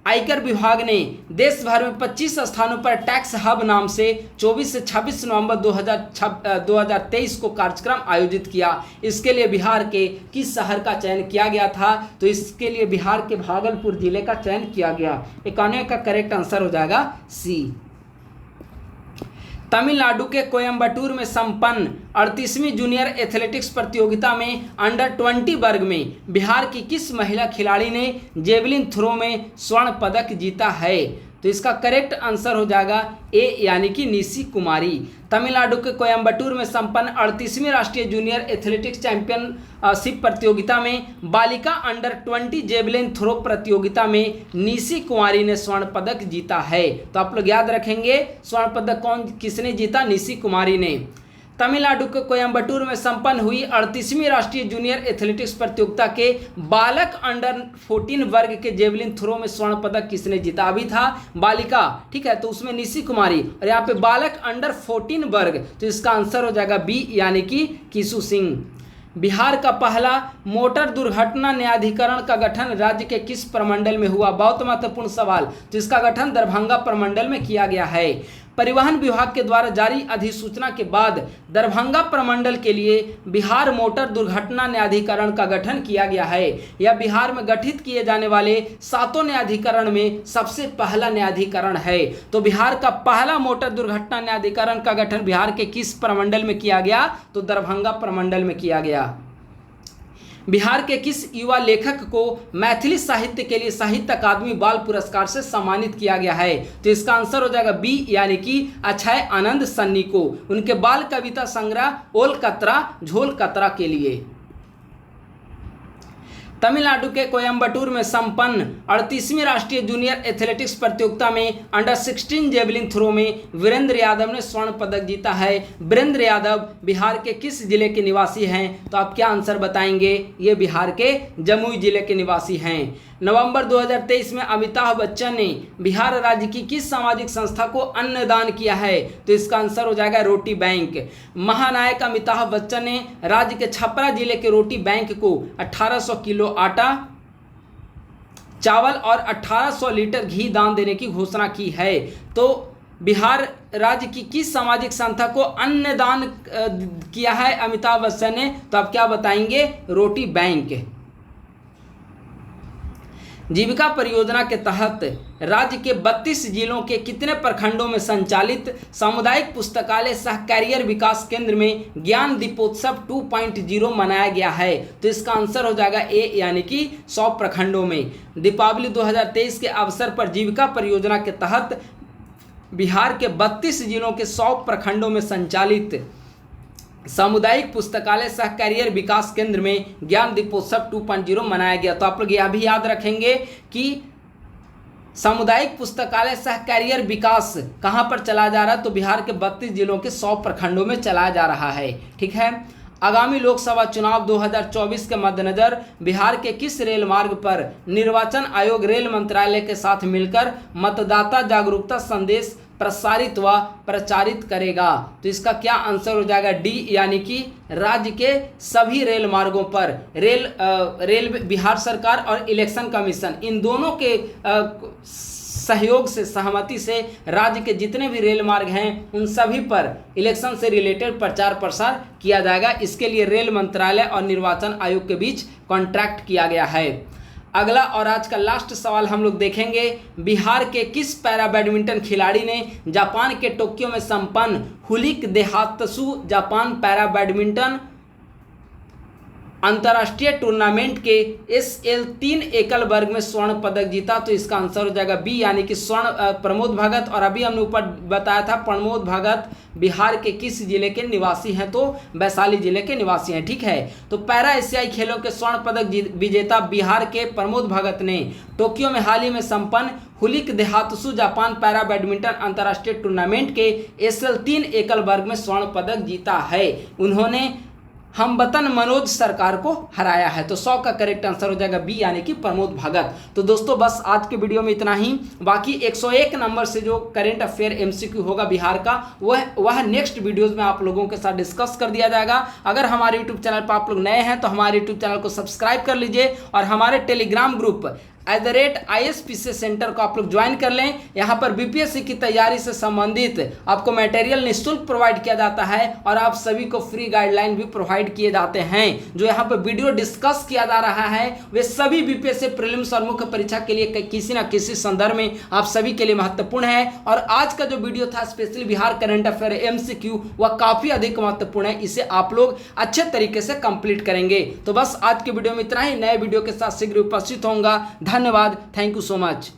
आयकर विभाग ने देश भर में 25 स्थानों पर टैक्स हब नाम से 24 से 26 नवंबर 2023 को कार्यक्रम आयोजित किया। इसके लिए बिहार के किस शहर का चयन किया गया था? तो इसके लिए बिहार के भागलपुर जिले का चयन किया गया। 91 का करेक्ट आंसर हो जाएगा सी। तमिलनाडु के कोयम्बटूर में संपन्न 38वीं जूनियर एथलेटिक्स प्रतियोगिता में अंडर 20 वर्ग में बिहार की किस महिला खिलाड़ी ने जेवलिन थ्रो में स्वर्ण पदक जीता है? तो इसका करेक्ट आंसर हो जाएगा ए यानी कि निशी कुमारी। तमिलनाडु के कोयम्बटूर में संपन्न 38वीं राष्ट्रीय जूनियर एथलेटिक्स चैंपियनशिप प्रतियोगिता में बालिका अंडर 20 जेवलिन थ्रो प्रतियोगिता में निशी कुमारी ने स्वर्ण पदक जीता है। तो आप लोग याद रखेंगे स्वर्ण पदक किसने जीता? निशी कुमारी ने। तमिलनाडु के कोयम्बटूर में संपन्न हुई 38वीं राष्ट्रीय जूनियर एथलेटिक्स प्रतियोगिता के बालक अंडर 14 वर्ग के जेवलिन थ्रो में स्वर्ण पदक किसने जीता? अभी था बालिका, ठीक है, तो उसमें निशी कुमारी, और यहाँ पे बालक अंडर 14 वर्ग, तो इसका आंसर हो जाएगा बी यानी कि किशु सिंह। बिहार का पहला मोटर दुर्घटना न्यायाधिकरण का गठन राज्य के किस प्रमंडल में हुआ? बहुत महत्वपूर्ण सवाल। तो इसका गठन दरभंगा प्रमंडल में किया गया है। परिवहन विभाग के द्वारा जारी अधिसूचना के बाद दरभंगा प्रमंडल के लिए बिहार मोटर दुर्घटना न्यायाधिकरण का गठन किया गया है। यह बिहार में गठित किए जाने वाले 7 न्यायाधिकरण में सबसे पहला न्यायाधिकरण है। तो बिहार का पहला मोटर दुर्घटना न्यायाधिकरण का गठन बिहार के किस प्रमंडल में किया गया? तो दरभंगा प्रमंडल में किया गया। बिहार के किस युवा लेखक को मैथिली साहित्य के लिए साहित्य अकादमी बाल पुरस्कार से सम्मानित किया गया है? तो इसका आंसर हो जाएगा बी यानी कि अक्षय आनंद सन्नी को, उनके बाल कविता संग्रह ओल कतरा झोल कतरा के लिए। तमिलनाडु के कोयम्बटूर में संपन्न 38वीं राष्ट्रीय जूनियर एथलेटिक्स प्रतियोगिता में अंडर 16 जेवलिन थ्रो में वीरेंद्र यादव ने स्वर्ण पदक जीता है। वीरेंद्र यादव बिहार के किस जिले के निवासी हैं? तो आप क्या आंसर बताएंगे? ये बिहार के जमुई जिले के निवासी हैं। नवंबर 2023 में अमिताभ बच्चन ने बिहार राज्य की किस सामाजिक संस्था को अन्नदान किया है? तो इसका आंसर हो जाएगा रोटी बैंक। महानायक अमिताभ बच्चन ने राज्य के छपरा जिले के रोटी बैंक को 1800 किलो आटा, चावल और 1800 लीटर घी दान देने की घोषणा की है। तो बिहार राज्य की किस सामाजिक संस्था को अन्नदान किया है अमिताभ बच्चन ने? तो आप क्या बताएंगे? रोटी बैंक। जीविका परियोजना के तहत राज्य के 32 जिलों के कितने प्रखंडों में संचालित सामुदायिक पुस्तकालय सह कैरियर विकास केंद्र में ज्ञान दीपोत्सव 2.0 मनाया गया है? तो इसका आंसर हो जाएगा ए यानी कि 100 प्रखंडों में। दीपावली 2023 के अवसर पर जीविका परियोजना के तहत बिहार के 32 जिलों के 100 प्रखंडों में संचालित सामुदायिक पुस्तकालय सह कैरियर विकास केंद्र में ज्ञान दीपोत्सव 2.0 मनाया गया। तो आप लोग यह भी याद रखेंगे कि सामुदायिक पुस्तकालय सह कैरियर विकास कहाँ पर चलाया जा रहा है? तो बिहार के 32 जिलों के 100 प्रखंडों में चलाया जा रहा है। ठीक है। आगामी लोकसभा चुनाव 2024 के मद्देनजर बिहार के किस रेल मार्ग पर निर्वाचन आयोग रेल मंत्रालय के साथ मिलकर मतदाता जागरूकता संदेश प्रसारित व प्रचारित करेगा? तो इसका क्या आंसर हो जाएगा? डी यानी कि राज्य के सभी रेल मार्गों पर रेल बिहार सरकार और इलेक्शन कमीशन इन दोनों के सहयोग से सहमति से राज्य के जितने भी रेल मार्ग हैं उन सभी पर इलेक्शन से रिलेटेड प्रचार प्रसार किया जाएगा। इसके लिए रेल मंत्रालय और निर्वाचन आयोग के बीच कॉन्ट्रैक्ट किया गया है। अगला और आज का लास्ट सवाल हम लोग देखेंगे, बिहार के किस पैरा बैडमिंटन खिलाड़ी ने जापान के टोक्यो में संपन्न हुलिक देहात्सु जापान पैरा बैडमिंटन अंतर्राष्ट्रीय टूर्नामेंट के SL 3 एकल वर्ग में स्वर्ण पदक जीता? तो इसका आंसर हो जाएगा बी, यानी कि स्वर्ण प्रमोद भगत। और अभी हमने ऊपर बताया था प्रमोद भगत बिहार के किस जिले के निवासी हैं? तो वैशाली जिले के निवासी हैं। ठीक है, तो पैरा एशियाई खेलों के स्वर्ण पदक विजेता बिहार के प्रमोद भगत ने टोक्यो में हाल ही में संपन्न हुलिक देहात्सु जापान पैरा बैडमिंटन अंतर्राष्ट्रीय टूर्नामेंट के SL 3 एकल वर्ग में स्वर्ण पदक जीता है। उन्होंने हमवतन मनोज सरकार को हराया है। तो 100 का करेक्ट आंसर हो जाएगा बी, यानी कि प्रमोद भगत। तो दोस्तों बस आज के वीडियो में इतना ही। बाकी 101 नंबर से जो करेंट अफेयर MCQ होगा बिहार का, वह नेक्स्ट वीडियोस में आप लोगों के साथ डिस्कस कर दिया जाएगा। अगर हमारे यूट्यूब चैनल पर आप लोग नए हैं तो हमारे यूट्यूब चैनल को सब्सक्राइब कर लीजिए और हमारे टेलीग्राम ग्रुप @ISPC सेंटर को आप लोग ज्वाइन कर लें। यहाँ पर BPSC की तैयारी से संबंधित आपको मटेरियल निःशुल्क प्रोवाइड किया जाता है और आप सभी को फ्री गाइडलाइन भी प्रोवाइड किए जाते हैं। जो यहाँ पर वीडियो डिस्कस किया जा रहा है वे सभी BPSC प्रीलिम्स और मुख्य परीक्षा के लिए किसी न किसी संदर्भ में आप सभी के लिए महत्वपूर्ण है। और आज का जो वीडियो था specially Bihar current affair MCQ, वह काफी अधिक महत्वपूर्ण है। इसे आप लोग अच्छे तरीके से कंप्लीट करेंगे। तो बस आज के वीडियो में इतना ही। नए वीडियो के साथ शीघ्र उपस्थित होऊंगा। धन्यवाद। Thank you so much.